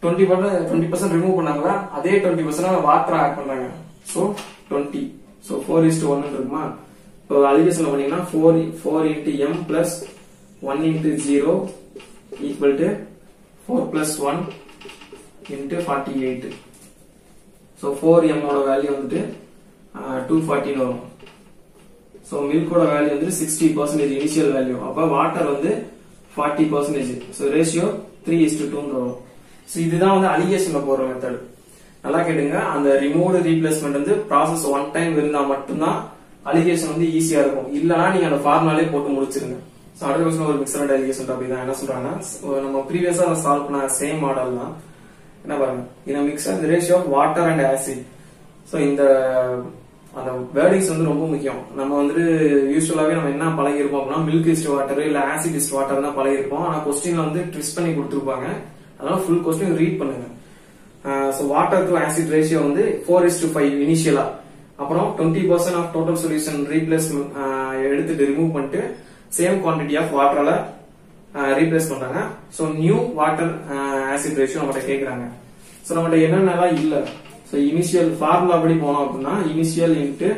20% ரிமூவ் பண்ணாங்களா, அதே 20% வாட்டர் ஆட் பண்றாங்க. சோ 20. சோ 4:1 இருக்குமா? இப்போ அலிகேஷன்ல பண்ணீங்கன்னா 4 into m plus 1 into 0 equal to 4 plus 1 into 48. So 4m ஓட வேல்யூ வந்துட்டு 240 வரும். ஸோ மில்கோட வேல்யூ வந்து 60% இனிஷியல் வேல்யூ. அப்ப வாட்டர் வந்து 40%. ஸோ ரேஷியோ 3:2 வரும். ஸோ இதுதான் வந்து அலிகேஷன்ல போற மெத்தட். நல்லா கேட்டுங்க. அந்த ரிமூவ்டு ரீப்ளேஸ்மெண்ட் வந்து ப்ராசஸ் ஒன் டைம் இருந்தா மட்டும்தான் அலிகேஷன் வந்து ஈஸியா இருக்கும். இல்லனா நீங்க அந்த ஃபார்முலாலே போட்டு முடிச்சிருங்க. ஸோ அடுத்த கொஸ்டின் ஒரு மிக்சட் அலிகேஷன் டாபிக் தான். என்ன சொல்றாங்கன்னா, நம்ம ப்ரீவியஸா சால்வ் பண்ண சேம் மாடல் தான். என்ன பாருங்க, இந்த mixture ratio of water and acid. So இந்த அந்த வேர்டிங்ஸ் வந்து ரொம்ப முக்கியம். நம்ம வந்து யூஸ்வலாவே நம்ம என்ன பழகிருப்போம் அப்படின்னா, மில்க் இஸ்ட் வாட்டர் இல்ல ஆசிட் இஸ்ட் வாட்டர் தான் பழகிருப்போம். ஆனா கொஸ்டின்ல வந்து ட்விஸ்ட் பண்ணி கொடுத்துருப்பாங்க. அதனால ஃபுல் கொஸ்டின் ரீட் பண்ணுங்க. So water to acid ratio வந்து 4:5 இனிஷியலா. அப்புறம் 20% ஆஃப் டோட்டல் சொல்யூஷன் ரீப்ளேஸ்மெண்ட் எடுத்துட்டு ரிமூவ் பண்ணிட்டு சேம் குவான்டிட்டி ஆஃப் வாட்டரால ரீப்ளேஸ் பண்றாங்க. So new water acid ratio நம்மகிட்ட கேட்கறாங்க. ஸோ நம்மகிட்ட என்னென்னலாம் இல்ல. ஸோ இனிஷியல் ஃபார்முலா படி போனோம் அப்படின்னா, initial into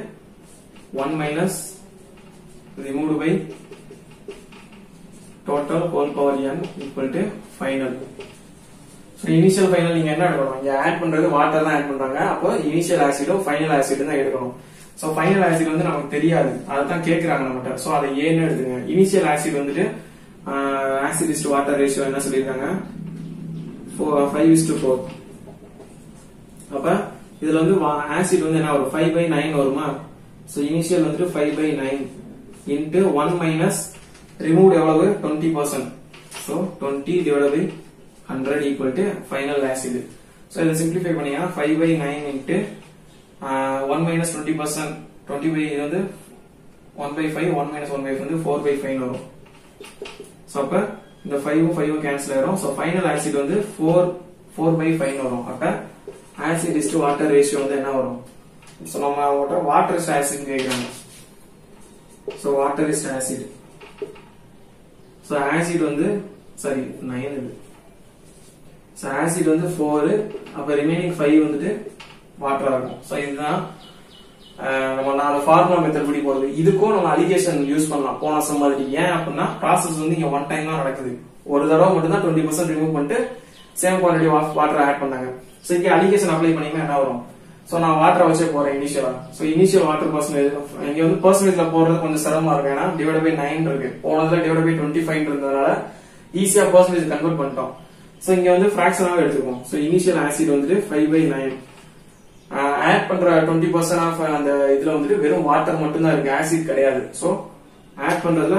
1 minus removed by total whole power n equal to final. Initial final நீங்க என்ன எடுக்கணும்? இங்க ஆட் பண்றது வாட்டர் தான் ஆட் பண்றாங்க. அப்போ இனிஷியல் ஆசிடும் ஃபைனல் ஆசிடும் தான் எடுக்கணும். சோ ஃபைனல் ஆசிட் வந்து நமக்கு தெரியாது, அதான் கேக்குறாங்க நம்மகிட்ட. சோ அதை ஏன்னு எடுத்துங்க. இனிஷியல் ஆசிட் வந்துட்டு ஆசிட் இஸ்ட் வாட்டர் ரேஷியோ என்ன சொல்லிருக்காங்க, 5:4. அப்ப இதுல வந்து ஆசிட் வந்து என்ன வரும், 5/9 வருமா? சோ இனிஷியல் வந்துட்டு 5/9 இன்ட்டு 1 மைனஸ் ரிமூவ் எவ்வளவு, 20%. So 20 divided by 100 equal to final acid. So இதை சிம்பிளிஃபை பண்ணீங்கன்னா 5/9 இன்ட்டு 1 மைனஸ் 20%, 20 பை இது வந்து 1/5, 1 மைனஸ் 1/5 வந்து 4/5 வரும். சோ அப்ப இந்த 5 கேன்சல் ஆயிரும். சோ ஃபைனல் ஆசிட் வந்து 4/5 வரும். அப்ப ஆசிட் இஸ்ட் வாட்டர் ரேஷியோ வந்து என்ன வரும்? சோ நம்ம வாட்டர் இஸ்ட் ஆசிட் கேக்குறாங்க. So water is to acid. So acid வந்து சாரி 9 இது. சோ ஆசிட் வந்து 4, அப்ப ரிமைனிங் 5 வந்துட்டு வாட்டரா இருக்கும். சோ இதுதான் நம்ம நாலு ஃபார்முலா மெத்தட் படி போறது. இதுக்கும் நம்ம அலிகேஷன் யூஸ் பண்ணலாம் போன சம் மாதிரி. ஏன் அப்படின்னா ப்ராசஸ் வந்து இங்க ஒன் டைம் தான் நடக்குது. ஒரு தடவை மட்டும் தான் 20% ரிமூவ் பண்ணிட்டு same quantity of water add பண்ணாங்க. சோ இங்க அலிகேஷன் அப்ளை பண்ணீங்கன்னா என்ன வரும்? சோ நான் வாட்டரை வச்சே போறேன் இனிஷியலா. சோ இனிஷியல் வாட்டர் பர்சன்டேஜ் இங்க வந்து பர்சன்டேஜ்ல போறது கொஞ்சம் சிரமமா இருக்கு. ஏன்னா டிவைட் பை 9 இருக்கு, போனதுல டிவைட் பை 25 இருந்ததுனால ஈஸியா பர்சன்டேஜ் கன்வெர்ட் பண்ணிட்டோம். சோ இங்க வந்து பிராக்ஷனாவே எடுத்துக்கோம். சோ இனிஷியல் ஆசிட் வந்துட்டு 5/9 ஆட் பண்ற 20% ஆஃப் அந்த இதுல வந்துட்டு வெறும் வாட்டர் மட்டும் தான் இருக்கு, ஆசிட் கிடையாது. சோ ஆட் பண்றதுல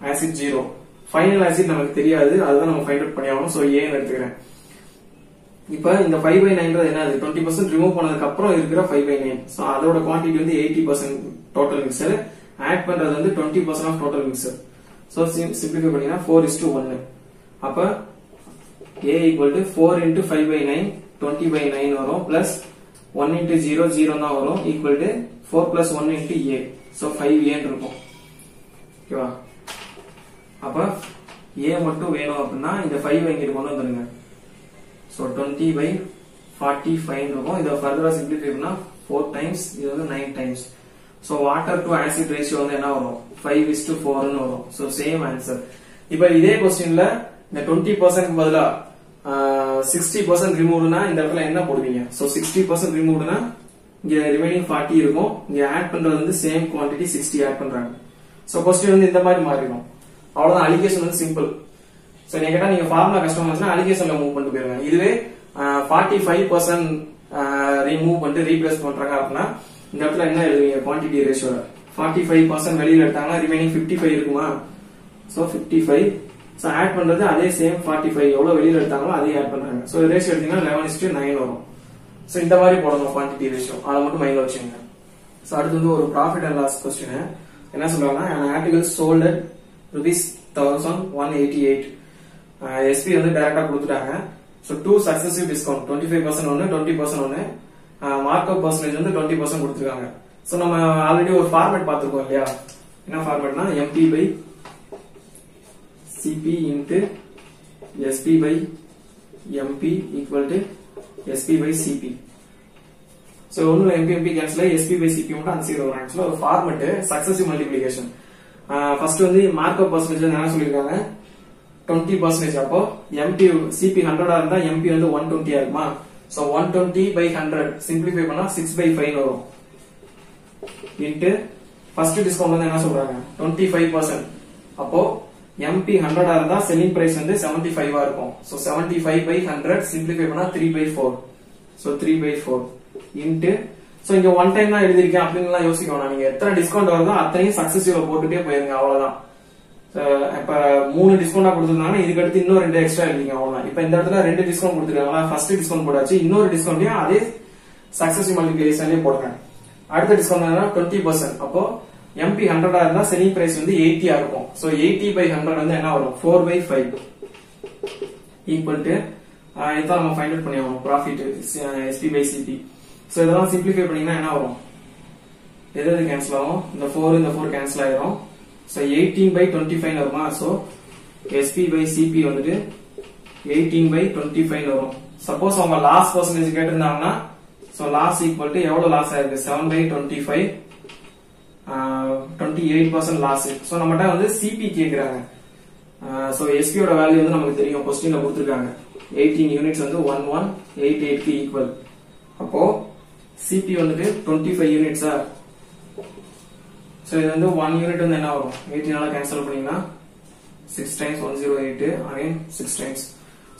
ஆசிட் 0. ஃபைனல் ஆசிட் நமக்கு தெரியாது, அதுதான் நம்ம ஃபைண்ட் அவுட் பண்ணி ஆகணும். சோ ஏன்னு எடுத்துக்கிறேன். இப்ப இந்த 5/9 என்னது, 20% ரிமூவ் பண்ணதுக்கு அப்புறம் இருக்கிற 5/9. சோ அதோட குவான்டிட்டி வந்து 80% டோட்டல் மிக்சர். ஆட் பண்றது வந்து 20% of total mixture. So simplify பண்ணீங்கன்னா 4:1. அப்ப A equal to 4 into 5/9 20/9 வரும், பிளஸ் 1 into 0 0 தான் வரும், equal to 4 plus 1 into A. So 5A இருக்கும். ஓகேவா? அப்ப A மட்டும் வேணும் அப்படின்னா இந்த 5 இங்கிட்டு கொண்டு வந்துருங்க. சோ 20/45 இருக்கும். இதை ஃபர்தரா சிம்பிளிஃபை பண்ணா 4 times, இது வந்து 9 times. So water to acid ratio வந்து என்ன வரும், 5:4 வரும். So same answer. இப்ப இதே கொஸ்டின்ல இந்த 20% பதிலா 60% ரிமூவ்னா இந்த இடத்துல என்ன போடுவீங்க? சோ 60% ரிமூவ்னா இங்க ரிமைனிங் 40 இருக்கும். இங்க ஆட் பண்றது வந்து சேம் குவான்டிட்டி 60 ஆட் பண்றாங்க. சோ கொஸ்டின் வந்து இந்த மாதிரி மாறிடும். அவ்வளவுதான். அலிகேஷன் வந்து சிம்பிள். சோ நீங்க கேட்டா நீங்க ஃபார்முலா கஷ்டமா இருந்துச்சுன்னா அலிகேஷன்ல மூவ் பண்ணிட்டு போயிருங்க. இதுவே 45% ரிமூவ் பண்ணிட்டு ரீப்ளேஸ் பண்றாங்க அப்படின்னா இந்த இடத்துல என்ன எழுதுவீங்க, குவான்டிட்டி ரேஷியோல 45% வெளியில எடுத்தாங்கன்னா ரிமைனிங் 55 இருக்குமா? சோ 55. சோ ஆட் பண்றது அதே சேம் 45 எவ்வளவு வெளியில எடுத்தாங்களோ அதே ஆட் பண்றாங்க. சோ ரேஷியோ எடுத்தீங்கன்னா 11:9 வரும். சோ இந்த மாதிரி போடணும் குவான்டிட்டி ரேஷியோ, அதை மட்டும் மைண்ட்ல வச்சுக்கோங்க. சோ அடுத்து வந்து ஒரு ப்ராஃபிட் அண்ட் லாஸ் கொஸ்டின். என்ன சொல்றாங்கன்னா, an article sold at ₹1,188. SP வந்து டைரக்டா கொடுத்துட்டாங்க. சோ 2 சக்சசிவ் டிஸ்கவுண்ட், 25% ஒன்னு, 20% ஒன்னு, மார்க்அப் பர்சன்டேஜ் வந்து 20% கொடுத்துருக்காங்க. சோ நம்ம ஆல்ரெடி ஒரு ஃபார்மேட் பார்த்திருக்கோம் இல்லையா? என்ன ஃபார்மேட்னா MP by CP into SP by MP equal to SP by CP. So ஒண்ணுல MP கேன்சல் ஆகி SP by CP மட்டும் அந்த சைடு வரும். ஆக்சுவலா ஒரு ஃபார்மேட் சக்சசிவ் மல்டிப்ளிகேஷன். ஃபர்ஸ்ட் வந்து மார்க்அப் பர்சன்டேஜ் என்ன சொல்லிருக்காங்க, 20%. அப்போ MP CP 100 இருந்தா MP வந்து 120 இருக்குமா? சோ 120 by 100 சிம்பிளிஃபை பண்ணா 6 by 5 வரும் இன்டு ஃபர்ஸ்ட் டிஸ்கவுண்ட் வந்து என்ன சொல்றாங்க 25%. அப்போ MP 100 இருந்தா செல்லிங் பிரைஸ் வந்து 75 இருக்கும். சோ 75 by 100 சிம்பிளிஃபை பண்ணா 3 by 4. So 3 by 4 into so இங்க ஒன் டைம் தான் எழுதிருக்கேன் அப்படின்லாம் யோசிக்க வேணாம். நீங்க எத்தனை டிஸ்கவுண்ட் வருதோ அத்தனையும் சக்சஸிவ்ல போட்டுட்டே போயிருங்க, அவ்வளவுதான். இப்ப 3 டிஸ்கவுண்டா கொடுத்திருந்தாங்கன்னா இதுக்கு அடுத்து இன்னும் 2 எக்ஸ்ட்ரா எழுதிங்க, அவ்வளவுதான். இப்ப இந்த இடத்துல 2 டிஸ்கவுண்ட் கொடுத்துருக்காங்களா, ஃபர்ஸ்ட் டிஸ்கவுண்ட் போடாச்சு, இன்னொரு டிஸ்கவுண்ட்லயும் அதே சக்சஸிவ் மல்டிப்ளிகேஷன்லயே போடுங்க. அடுத்த டிஸ்கவுண்ட் 20%. அப்போ MP 100 இருந்தா செல்லிங் பிரைஸ் வந்து 80 இருக்கும். சோ 80 by 100 வந்து என்ன வரும் 4 by 5 ஈக்குவல் டு இதான் நம்ம ஃபைண்ட் அவுட் பண்ணியாவோம் profit SP by CP. So இதெல்லாம் சிம்பிளிஃபை பண்ணீங்கன்னா என்ன வரும், எது கேன்சல் ஆகும், இந்த 4 கேன்சல் ஆயிரும். சோ 18 by 25 வருமா. சோ SP by CP வந்துட்டு 18 by 25 வரும். சப்போஸ் அவங்க லாஸ் பர்சன்டேஜ் கேட்டிருந்தாங்கன்னா சோ லாஸ் ஈக்குவல் டு எவ்வளவு லாஸ் ஆயிருக்கு 7 by 25 28% லாஸ். சோ நம்மகிட்ட வந்து CP கேக்குறாங்க. சோ SP யோட வேல்யூ வந்து நமக்கு தெரியும், क्वेश्चनல கொடுத்திருக்காங்க. 18 யூனிட்ஸ் வந்து 1188 க்கு ஈக்குவல். அப்போ CP வந்துட்டு 25 யூனிட்ஸா. சோ இது வந்து 1 யூனிட் வந்து என்ன வரும் 18 ஆல கேன்சல் பண்ணீங்கன்னா 6 times 108 again 6 times.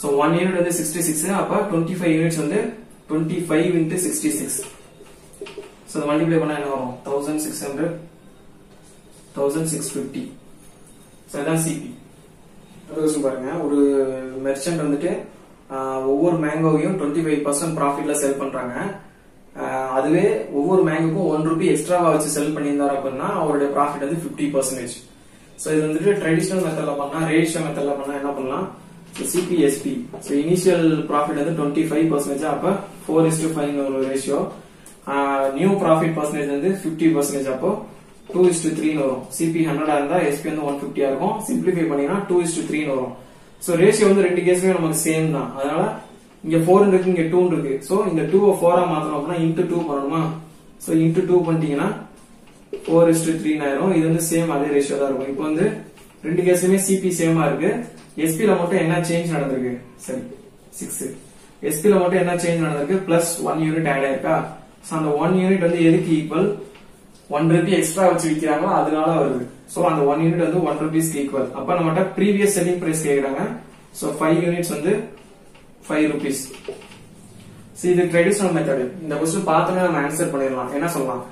So 1 unit வந்து 66. அப்ப 25 யூனிட்ஸ் வந்து 25 into 66. சோ இத மல்டிப்ளை பண்ணா என்ன வரும் 1600 1650. சோ இதான் CP. அடுத்து பாருங்க, ஒரு மெர்ச்சன்ட் வந்துட்டு ஒவ்வொரு மேங்கோவையும் 25% ப்ராஃபிட்ல செல் பண்றாங்க. அதுவே ஒவ்வொரு மேங்கோக்கும் 1 ரூபி எக்ஸ்ட்ராவா வச்சு செல் பண்ணியிருந்தாரு அப்படின்னா அவருடைய ப்ராஃபிட் வந்து 50%. சோ இது வந்துட்டு ட்ரெடிஷனல் மெத்தட்ல பண்ணா, ரேஷியோ மெத்தட்ல பண்ணா என்ன பண்ணலாம், CPSP. சோ இனிஷியல் ப்ராஃபிட் வந்து 25%. அப்ப 4:5 ஒரு ரேஷியோ. நியூ ப்ராஃபிட் பர்சன்டேஜ் வந்து 50%. அப்போ 2:3 வரும். CP 100 இருந்தா SP வந்து 150 இருக்கும். சிம்பிளிஃபை பண்ணீங்கன்னா 2:3 வரும். சோ ரேஷியோ வந்து ரெண்டு கேஸ்லயே நமக்கு சேம் தான். அதனால இங்க 4 இருக்கு, இங்க 2 இருக்கு. சோ இந்த 2 4 ஆ மாத்தணும் அப்படின்னா இன்டு 2 பண்ணணுமா. சோ இன்டு 2 பண்ணிட்டீங்கன்னா 4:3 ஆயிரும். இது வந்து சேம் அதே ரேஷியோ தான் இருக்கும். இப்போ வந்து ரெண்டு கேஸ்லயுமே CP சேமா இருக்கு. SP ல மட்டும் என்ன சேஞ்ச் நடந்திருக்கு, சரி 6. SP ல மட்டும் என்ன சேஞ்ச் நடந்திருக்கு, பிளஸ் 1 யூனிட் ஆட் ஆயிருக்கா. சோ அந்த 1 யூனிட் வந்து எதுக்கு ஈக்குவல், 1 ரூபி எக்ஸ்ட்ரா வச்சு விக்கிறாங்களோ அதனால வருது. சோ அந்த 1 யூனிட் வந்து 1 ரூபீஸ்க்கு ஈக்குவல். அப்ப நம்மகிட்ட ப்ரீவியஸ் செல்லிங் பிரைஸ் கேக்குறாங்க. சோ 5 யூனிட்ஸ் வந்து 5 rupees. இது ட்ரெடிஷனல் மெத்தட். இந்த क्वेश्चन பார்த்தோம்னா நம்ம ஆன்சர் பண்ணிடலாம். என்ன சொல்லலாம்,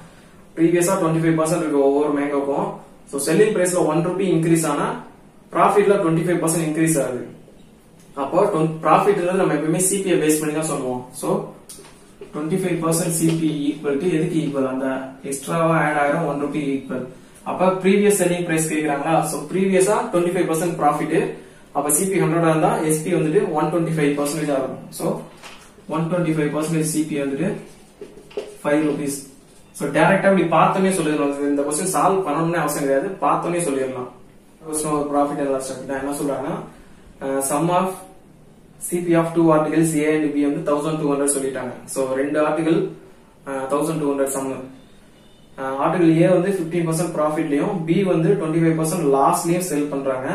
ப்ரீவியஸா 25% இருக்கு ஒவ்வொரு மேங்கோக்கும். சோ செல்லிங் பிரைஸ்ல 1 ரூபி இன்க்ரீஸ் ஆனா ப்ராஃபிட்ல 25% இன்க்ரீஸ் ஆகுது. அப்போ ப்ராஃபிட்ல நம்ம எப்பவுமே CP பேஸ் பண்ணி தான் சொல்லுவோம். சோ 25% CP ஈக்குவல் டு எதுக்கு ஈக்குவல், அந்த எக்ஸ்ட்ராவா ஆட் ஆயிரும் 1 ரூபி ஈக்குவல். அப்ப ப்ரீவியஸ் செல்லிங் பிரைஸ் கேக்குறாங்களா. சோ ப்ரீவியஸா 25% ப்ராஃபிட். அப்ப CP 100 இருந்தா SP வந்துட்டு 125% ஆகும். சோ 125% CP வந்துட்டு 5 rupees. சோ டைரக்டா இப்படி பார்த்தோனே சொல்லிடலாம். இந்த क्वेश्चन சால்வ் பண்ணணும்னு அவசியம் கிடையாது, பார்த்தோனே சொல்லிடலாம். क्वेश्चन ஒரு ப்ராஃபிட் அண்ட் லாஸ் ஸ்ட்ரக்சர் என்ன சொல்றாங்கன்னா, sum of CP of 2 articles A and B வந்து 1200 சொல்லிட்டாங்க. சோ ரெண்டு ஆர்டிகல் 1200 சம். ஆர்டிகல் A வந்து 15% ப்ராஃபிட்லயும் B வந்து 25% லாஸ்லயும் செல் பண்றாங்க.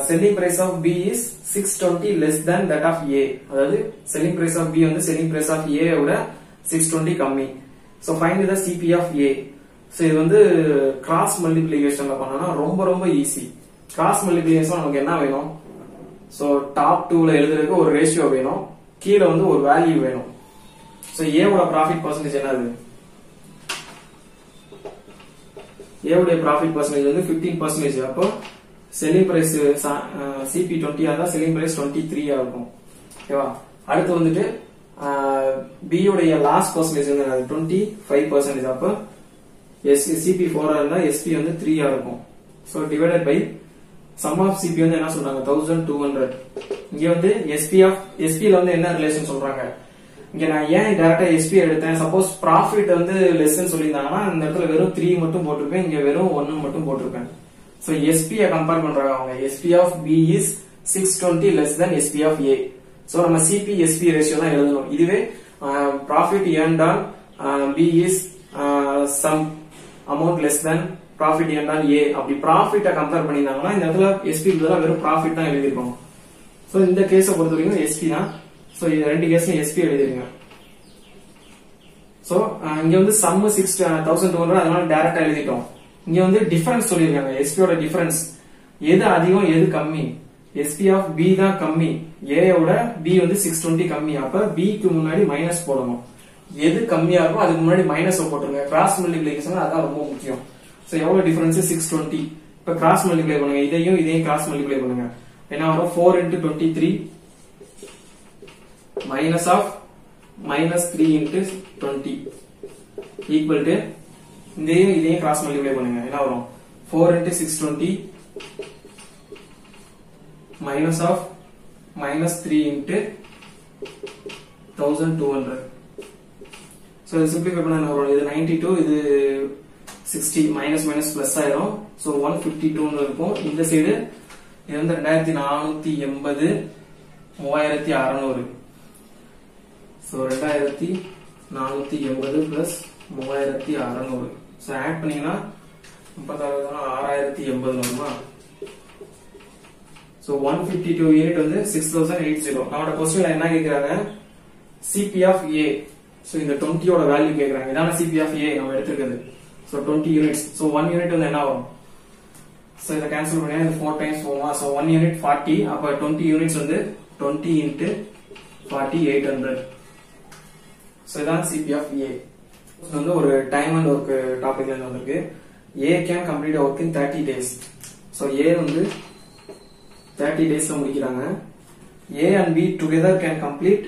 selling price of B is 620 less than that of A. அதாவது selling price of B வந்து selling price of A விட 620 கம்மி. So find the CP of A. So இது வந்து கிராஸ் மல்டிப்ளிகேஷன்ல பண்ணனா ரொம்ப ரொம்ப ஈஸி. கிராஸ் மல்டிப்ளிகேஷன் நமக்கு என்ன வேணும், சோ டாப் 2ல எழுதுறதுக்கு ஒரு ரேஷியோ வேணும், கீழ வந்து ஒரு வேல்யூ வேணும். சோ A ஓட ப்ராஃபிட் பர்சன்டேஜ் என்னது, A உடைய ப்ராஃபிட் பர்சன்டேஜ் வந்து 15%. அப்போ செல்லிங் பிரைஸ் CP 20 ஆ இருந்தா செல்லிங் பிரைஸ் 23 ஆ இருக்கும். ஓகேவா. அடுத்து வந்துட்டு B உடைய லாஸ் பர்சன்டேஜ் வந்து 25%. அப்போ CP 4 ஆ இருந்தா SP வந்து 3 ஆ இருக்கும். So divided by sum of CP வந்து என்ன சொல்றாங்க 1200. இங்க வந்து SP ல வந்து என்ன ரிலேஷன் சொல்றாங்க, இங்க நான் ஏன் டைரக்டா SP எடுத்தேன், சப்போஸ் ப்ராஃபிட் வந்து லெஸ் சொல்லியிருந்தாங்கன்னா இந்த இடத்துல வெறும் 3 மட்டும் போட்டிருப்பேன், இங்க வெறும் 1 மட்டும் போட்டிருப்பேன். So SP கம்பேர் பண்றாங்க அவங்க. SP of B is 620 less than SP of A. So நம்ம CP SP ரேஷியோ தான் எழுதணும். இதுவே profit earned on B is some amount less than profit earned on A. அப்படி profit கம்பேர் பண்ணிருந்தாங்கன்னா இந்த இடத்துல SP பதிலா வெறும் profit தான் எழுதிருக்கோம். So இந்த கேஸை பொறுத்தவரைக்கும் SP தான் சோ இது ரெண்டு கேஸ்லயும் எஸ்பி எழுதிருங்க. சோ இங்க வந்து சம் 6200 அதனால டைரக்டா எழுதிட்டோம். இங்க வந்து டிஃபரன்ஸ் சொல்லிருக்காங்க. எஸ்பி ஓட டிஃபரன்ஸ் எது அதிகம் எது கம்மி. எஸ்பி ஆஃப் பி தான் கம்மி, ஏ ஓட பி வந்து 620 கம்மி. அப்ப பி க்கு முன்னாடி மைனஸ் போடணும். எது கம்மியா இருக்கும் அதுக்கு முன்னாடி மைனஸ் போட்டுருங்க. கிராஸ் மல்டிப்ளிகேஷன் அதான் ரொம்ப முக்கியம். சோ எவ்வளவு டிஃபரன்ஸ் 620. இப்ப கிராஸ் மல்டிப்ளை பண்ணுங்க, இதையும் கிராஸ் மல்டிப்ளை பண்ணுங்க. என்ன வரும் 4 into 23 minus of minus 3 into 20 equal to இதையும் கிராஸ் மல்டிப்ளை பண்ணுங்க. என்ன வரும் 4 into 620 minus of minus 3 into 1200. So இது சிம்பிளிஃபை பண்ணா என்ன வரும், இது 92 இது 60 மைனஸ் மைனஸ் பிளஸ் ஆயிரும். சோ 152 இருக்கும். இந்த சைடு இது வந்து 2480 3600. So 2480 plus 3600. சோ ஆட் பண்ணீங்கன்னா 6080 வருமா. சோ 152 யூனிட் வந்து 6080. நம்மளோட क्वेश्चनல என்ன கேக்குறாங்க, சிபி ஆஃப் ஏ. சோ இந்த 20 ஓட வேல்யூ கேக்குறாங்க. இதான சிபி ஆஃப் ஏ நம்ம எடுத்துக்கிறது. So 20 units. சோ 1 யூனிட் வந்து என்ன வரும், சோ இத கேன்சல் பண்ணா இது 4 டைம்ஸ் போகுமா. So 1 unit 40. அப்ப 20 யூனிட்ஸ் வந்து 20 into 40 800. சோ இதான் சிபி ஆஃப் ஏ. இது வந்து ஒரு டைம் அண்ட் ஒர்க் டாபிக்ல இருந்து வந்திருக்கு. A can complete work in 30 days. So A வந்து 30 டேஸ்ல முடிக்கிறாங்க. A and B together can complete.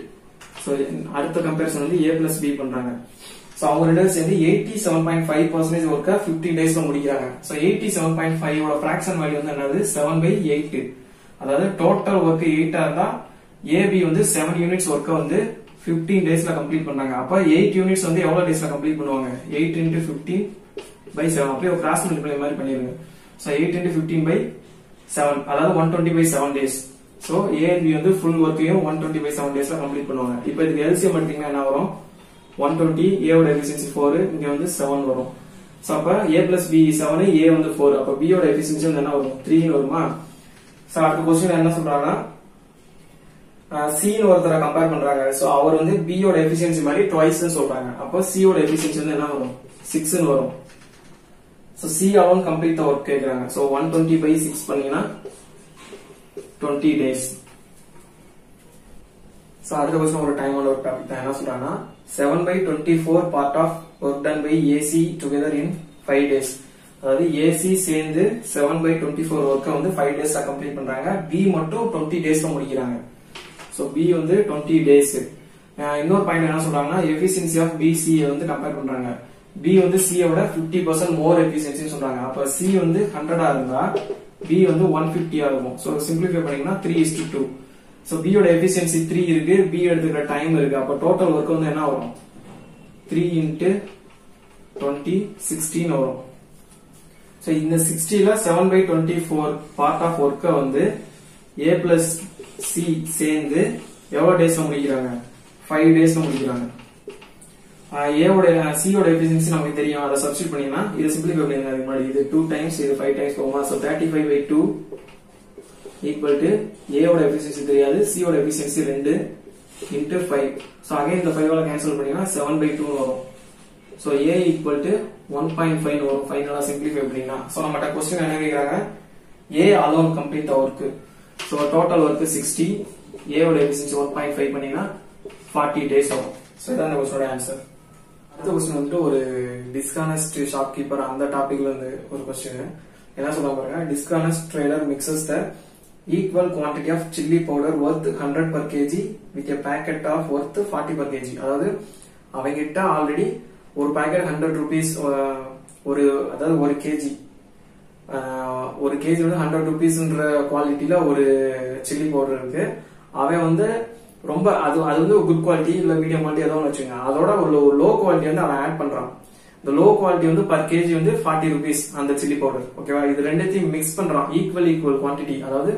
So அடுத்த கம்பேரிசன் வந்து ஏ பிளஸ் பி பண்றாங்க. சோ அவங்க ரெண்டு பேரும் சேர்ந்து 87.5% ஒர்க்க 50 டேஸ்ல முடிக்கிறாங்க. சோ 87.5 ஓட ஃபிராக்ஷன் வேல்யூ வந்து என்னது 7/8. அதாவது டோட்டல் ஒர்க் 8 இருந்தா ஏபி வந்து 7 யூனிட்ஸ் ஒர்க்க வந்து 15 டேஸ்ல கம்ப்ளீட் பண்றாங்க. அப்ப 8 யூனிட்ஸ் வந்து எவ்வளவு டேஸ்ல கம்ப்ளீட் பண்ணுவாங்க, 8 into 15/7. அப்படியே ஒரு கிராஸ் மல்டிப்ளை மாதிரி பண்ணிருங்க. சோ 8 into 15/7 அதாவது 120/7 days. So A and B வந்து ஃபுல் ஒர்க்கையும் 120/7 டேஸ்ல கம்ப்ளீட் பண்ணுவாங்க. இப்போ இதுக்கு எல்சிஎம் எடுத்தீங்கன்னா என்ன வரும், 120. ஏ ஓட எஃபிஷியன்சி 4, இங்க வந்து 7 வரும். சோ அப்ப ஏ பிளஸ் பி 7, ஏ வந்து 4. அப்ப பி ஓட எஃபிஷியன்சி வந்து என்ன வரும், 3 வருமா. சோ அடுத்த क्वेश्चन என்ன சொல்றாங்கன்னா, சி ஒருத்தர கம்பேர் பண்றாங்க. சோ அவர் வந்து பி ஓட எஃபிஷியன்சி மாதிரி ட்வைஸ் சொல்றாங்க. அப்ப சி ஓட எஃபிஷியன்சி வந்து என்ன வரும், 6 வரும். So C alone complete the work கேக்குறாங்க. சோ 120/6 பண்ணீங்கன்னா 20 days. சோ அடுத்த क्वेश्चन ஒரு டைம் அண்ட் ஒர்க் டாபிக் தான். என்ன சொல்றாங்கன்னா 7/24 part of work done by AC together in 5 days. அதாவது AC சேர்ந்து 7/24 ஒர்க்க வந்து 5 டேஸ்ல கம்ப்ளீட் பண்றாங்க. B மட்டும் 20 டேஸ்ல முடிக்கிறாங்க. சோ B வந்து 20 டேஸ். இன்னொரு பாயிண்ட் என்ன சொல்றாங்கன்னா, எஃபிஷியன்சி ஆஃப் BC வந்து கம்பேர் பண்றாங்க. B வந்து C ஓட 50% மோர் எஃபிஷியன்சி சொல்றாங்க. அப்ப C வந்து 100 இருந்தா B வந்து 150 இருக்கும். சோ சிம்பிளிஃபை பண்ணீங்கன்னா 3:2. சோ B ஓட எஃபிஷியன்சி 3 இருக்கு, B எடுத்துக்கிற டைம் இருக்கு. அப்ப டோட்டல் ஒர்க் வந்து என்ன வரும், 3 into 20 16 வரும். சோ இந்த 60ல 7/24 பார்ட் ஆஃப் ஒர்க்க வந்து A plus C சேர்ந்து எவ்வளவு டேஸ்ல முடிக்கிறாங்க, 5 டேஸ்ல முடிக்கிறாங்க. A ஓட C ஓட எஃபிஷியன்சி நமக்கு தெரியும். அதை சப்ஸ்டிட்யூட் பண்ணீங்கன்னா இது சிம்பிளிஃபை பண்ணுங்க. அதுக்கு முன்னாடி இது 2 டைம்ஸ் இது 5 டைம்ஸ் போகுமா. சோ 35/2 ஈக்குவல் டு A ஓட எஃபிஷியன்சி தெரியாது, C ஓட எஃபிஷியன்சி 2 into 5. சோ அகைன் இந்த 5 ஆல கேன்சல் பண்ணீங்கன்னா 7/2 வரும். சோ A equal to 1.5 வரும் ஃபைனலா சிம்பிளிஃபை பண்ணீங்கன்னா. சோ நம்மட்ட क्वेश्चन என்ன கேக்குறாங்க, A alone complete the work. So total work 60, A ஓட எஃபிஷியன்சி 1.5 பண்ணீங்கன்னா 40 டேஸ் ஆகும். சோ இதான் இந்த क्वेश्चनோட ஆன்சர். அடுத்த क्वेश्चन வந்து ஒரு டிஸ்கானஸ்ட் ஷாப்கீப்பர் அந்த டாபிக்ல இருந்து ஒரு क्वेश्चन. என்ன சொல்றாங்க பாருங்க, dishonest trader mixes the equal quantity of chili powder worth 100 per kg with a packet of worth 40 per kg. அதாவது அவங்க கிட்ட ஆல்ரெடி ஒரு பாக்கெட் 100 rupees ஒரு அதாவது ஒரு கேஜி வந்து 100 rupeesன்ற குவாலிட்டில ஒரு சில்லி பவுடர் இருக்கு. அவன் வந்து ரொம்ப அது வந்து குட் குவாலிட்டி இல்ல மீடியம் குவாலிட்டி ஏதோ வச்சுங்க, அதோட ஒரு லோ குவாலிட்டி வந்து அவன் ஆட் பண்றான். இந்த லோ குவாலிட்டி வந்து பர் கேஜி வந்து 40 rupees அந்த சில்லி பவுடர். ஓகேவா, இது ரெண்டுத்தையும் மிக்ஸ் பண்றான் ஈக்குவல் குவான்டிட்டி. அதாவது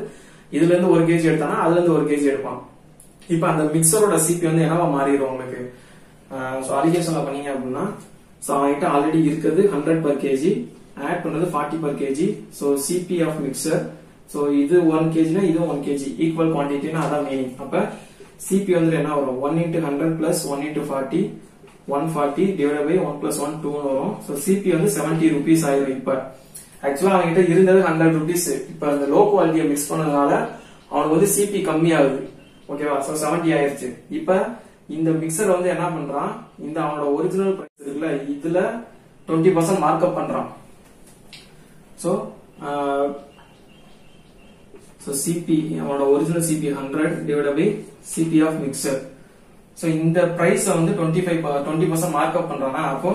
இதுல இருந்து 1 kg எடுத்தானா அதுல இருந்து 1 kg எடுப்பான். இப்ப அந்த மிக்சரோட சிபி வந்து என்னவா மாறிடும் உங்களுக்கு. சோ அலிகேஷன்ல பண்ணீங்க அப்படின்னா, சோ அவன்கிட்ட ஆல்ரெடி இருக்கிறது 100 per kg, ஆட் பண்ணது 40 per kg. So CP of mixture, so இது 1 kg னா இது 1 kg ஈக்குவல் குவான்டிட்டினா அதான் மீனிங். அப்ப சிபி வந்து என்ன வரும் 1 into 100 plus 1 into 40 140 divided by 1 plus 1 2 வரும். So சிபி வந்து 70 rupees ஆயிரும். இப்ப ஆக்சுவலா அவன்கிட்ட இருந்தது 100 rupees. இப்ப அந்த லோ குவாலிட்டியை மிக்ஸ் பண்ணதுனால அவனுக்கு வந்து சிபி கம்மி ஆகுது. ஓகேவா? சோ 70 ஆயிருச்சு. இப்ப இந்த மிக்சர் வந்து என்ன பண்றான், இந்த அவனோட ஒரிஜினல் பிரைஸ் இருக்குல்ல இதுல 20% மார்க்அப் பண்றான். சோ சிபி அவனோட original CP 100 divided by CP of mixture. So இந்த பிரைஸ் வந்து 20% மார்க்அப் பண்றானா, அப்போ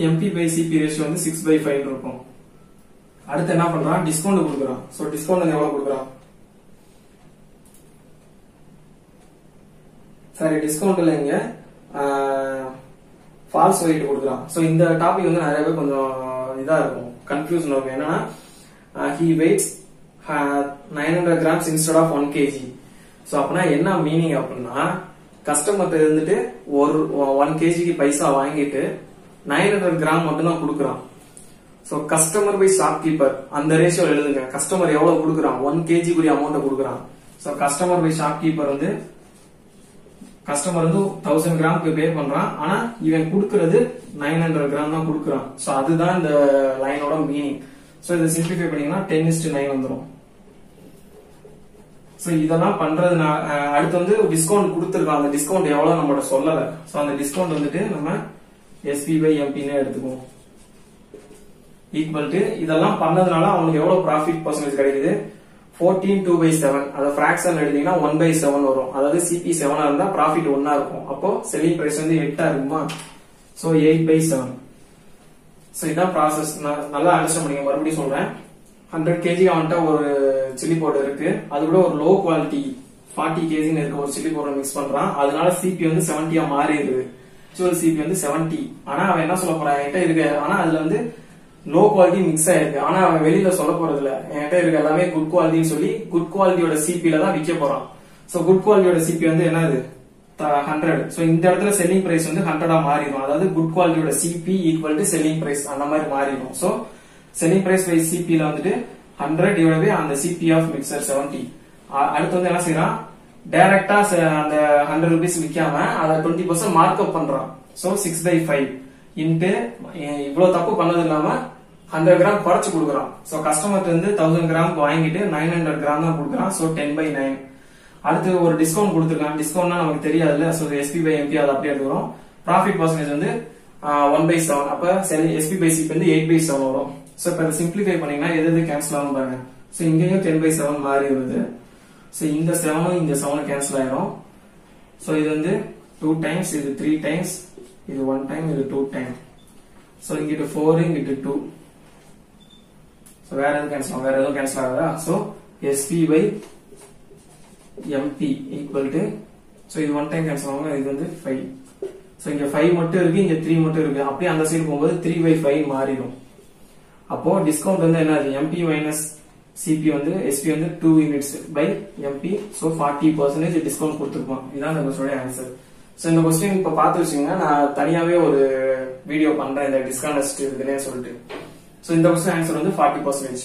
எம்பி பை சிபி ரேஷியோ வந்து 6/5 இருக்கும். அடுத்து என்ன பண்றான், டிஸ்கவுண்ட் கொடுக்குறான். சோ டிஸ்கவுண்ட் வந்து எவ்வளவு கொடுக்குறான், சரி டிஸ்கவுண்ட்ல இங்க ஃபால்ஸ் வெயிட் கொடுக்குறான். சோ இந்த டாபிக் வந்து நிறைய பேர் கொஞ்சம் இதா இருக்கும், கன்ஃபியூஷன் இருக்கும். என்னன்னா he weighs 900 grams instead of 1 kg. So அப்படின்னா என்ன மீனிங் அப்படின்னா, கஸ்டமர் இருந்துட்டு ஒரு 1 kgக்கு பைசா வாங்கிட்டு 900 கிராம் மட்டும் தான் கொடுக்குறான். சோ கஸ்டமர் பை ஷாப்கீப்பர் அந்த ரேஷியோ எழுதுங்க. கஸ்டமர் எவ்வளவு கொடுக்குறான், 1 kg கூடிய அமௌண்ட் கொடுக்குறான். சோ கஸ்டமர் பை ஷாப்கீப்பர் வந்து கஸ்டமர் வந்து 1000 கிராமுக்கு பே பண்றான், ஆனா இவன் கொடுக்கறது 900 கிராம் தான் கொடுக்குறான். சோ அதுதான் இந்த லைனோட மீனிங். சோ இதை சிம்பிளிஃபை பண்ணீங்கன்னா 10:9 வந்துடும். சோ இதெல்லாம் பண்றது அடுத்து வந்து டிஸ்கவுண்ட் கொடுத்துருக்கான். அந்த டிஸ்கவுண்ட் எவ்வளவு நம்மளோட சொல்லல. சோ அந்த டிஸ்கவுண்ட் வந்துட்டு நம்ம SP/MP எடுத்துக்குவோம். ஈக்குவல் டு இதெல்லாம் பண்ணதுனால அவனுக்கு எவ்வளவு ப்ராஃபிட் பர்சன்டேஜ் கிடைக்குது, 14/2/7. அத பிராக்ஷன் எடுத்தீங்கன்னா 1/7 வரும். அதாவது சிபி 7 இருந்தா ப்ராஃபிட் 1 இருக்கும். அப்போ செல்லிங் பிரைஸ் வந்து 8 இருக்குமா, சோ 8/7. சோ இதான் ப்ராசஸ். நல்லா அண்டர்ஸ்டாண்ட் பண்ணுங்க. மறுபடியும் சொல்றேன், 100 kg அவன்கிட்ட ஒரு சில்லி பவுடர் இருக்கு, அது கூட ஒரு லோ குவாலிட்டி 40 kg இருக்க ஒரு சில்லி பவுடர் மிக்ஸ் பண்றான். அதனால சிபி வந்து 70 மாறிடுது. ஆக்சுவல் சிபி வந்து 70. ஆனா அவன் என்ன சொல்ல போறான், என்கிட்ட இருக்கு ஆனா அதுல வந்து லோ குவாலிட்டி மிக்ஸ் ஆயிருக்கு. ஆனா அவன் வெளியில சொல்ல போறது இல்ல, என்கிட்ட இருக்க எல்லாமே குட் குவாலிட்டின்னு சொல்லி குட் குவாலிட்டியோட சிபில தான் விற்க போறான். சோ குட் குவாலிட்டியோட சிபி வந்து என்னது 100. சோ இந்த இடத்துல செல்லிங் பிரைஸ் வந்து 100 மாறிடும். அதாவது குட் குவாலிட்டியோட CP equal to selling price அந்த மாதிரி மாறிடும். சோ செல்லிங் பிரைஸ் பை சிபில வந்துட்டு 100 டிவைட் பை அந்த சிபி ஆஃப் மிக்சர் 70. அடுத்து வந்து என்ன செய்யறான், டைரக்டா அந்த 100 rupees விற்காம அதை 20% மார்க்அப் பண்றான். சோ 6/5 இன்ட்டு இவ்வளவு தப்பு பண்ணது இல்லாம 100 கிராம் குறைச்சு கொடுக்குறான். சோ கஸ்டமர் வந்து 1000 கிராம் வாங்கிட்டு 900 கிராம் தான் கொடுக்குறான். சோ 10/9. அடுத்து ஒரு டிஸ்கவுண்ட் கொடுத்துருக்கான். டிஸ்கவுண்ட்னா நமக்கு தெரியாதுல்ல. சோ SP/MP அதை அப்படியே எடுத்துக்கிறோம். ப்ராஃபிட் பர்சன்டேஜ் வந்து 1/7. அப்ப SP/CP வந்து 8/7 வரும். சோ இப்ப சிம்பிளிஃபை பண்ணீங்கன்னா எது கேன்சல் ஆகும் பாருங்க. சோ இங்கேயும் 10/7 மாறி வருது. சோ இந்த 7 இந்த 7 கேன்சல் ஆயிரும். சோ இது வந்து 2 times, இது 3 times, இது 1 time, இது 2 time. சோ இங்கிட்டு 4, இங்கிட்டு 2. சோ வேற எதுவும் கேன்சல் ஆகும், வேற எதுவும் கேன்சல் ஆகாதா. So SP/MP equal to, so இது 1 time கேன்சல் ஆகும், இது வந்து 5. சோ இங்க 5 மட்டும் இருக்கு, இங்க 3 மட்டும் இருக்கு. அப்படியே அந்த சைடு போகும்போது 3/5 மாறிடும். அப்போ டிஸ்கவுண்ட் வந்து என்ன, MP minus CP வந்து SP வந்து 2 units by MP. So 40% discount கொடுத்துருப்போம். இதான் இந்த கொஸ்டினோட ஆன்சர். சோ இந்த கொஸ்டின் இப்ப பாத்து வச்சீங்கன்னா நான் தனியாவே ஒரு வீடியோ பண்றேன் இந்த டிஸ்கவுண்ட் இருக்குன்னே சொல்லிட்டு. சோ இந்த கொஸ்டின் ஆன்சர் வந்து 40%.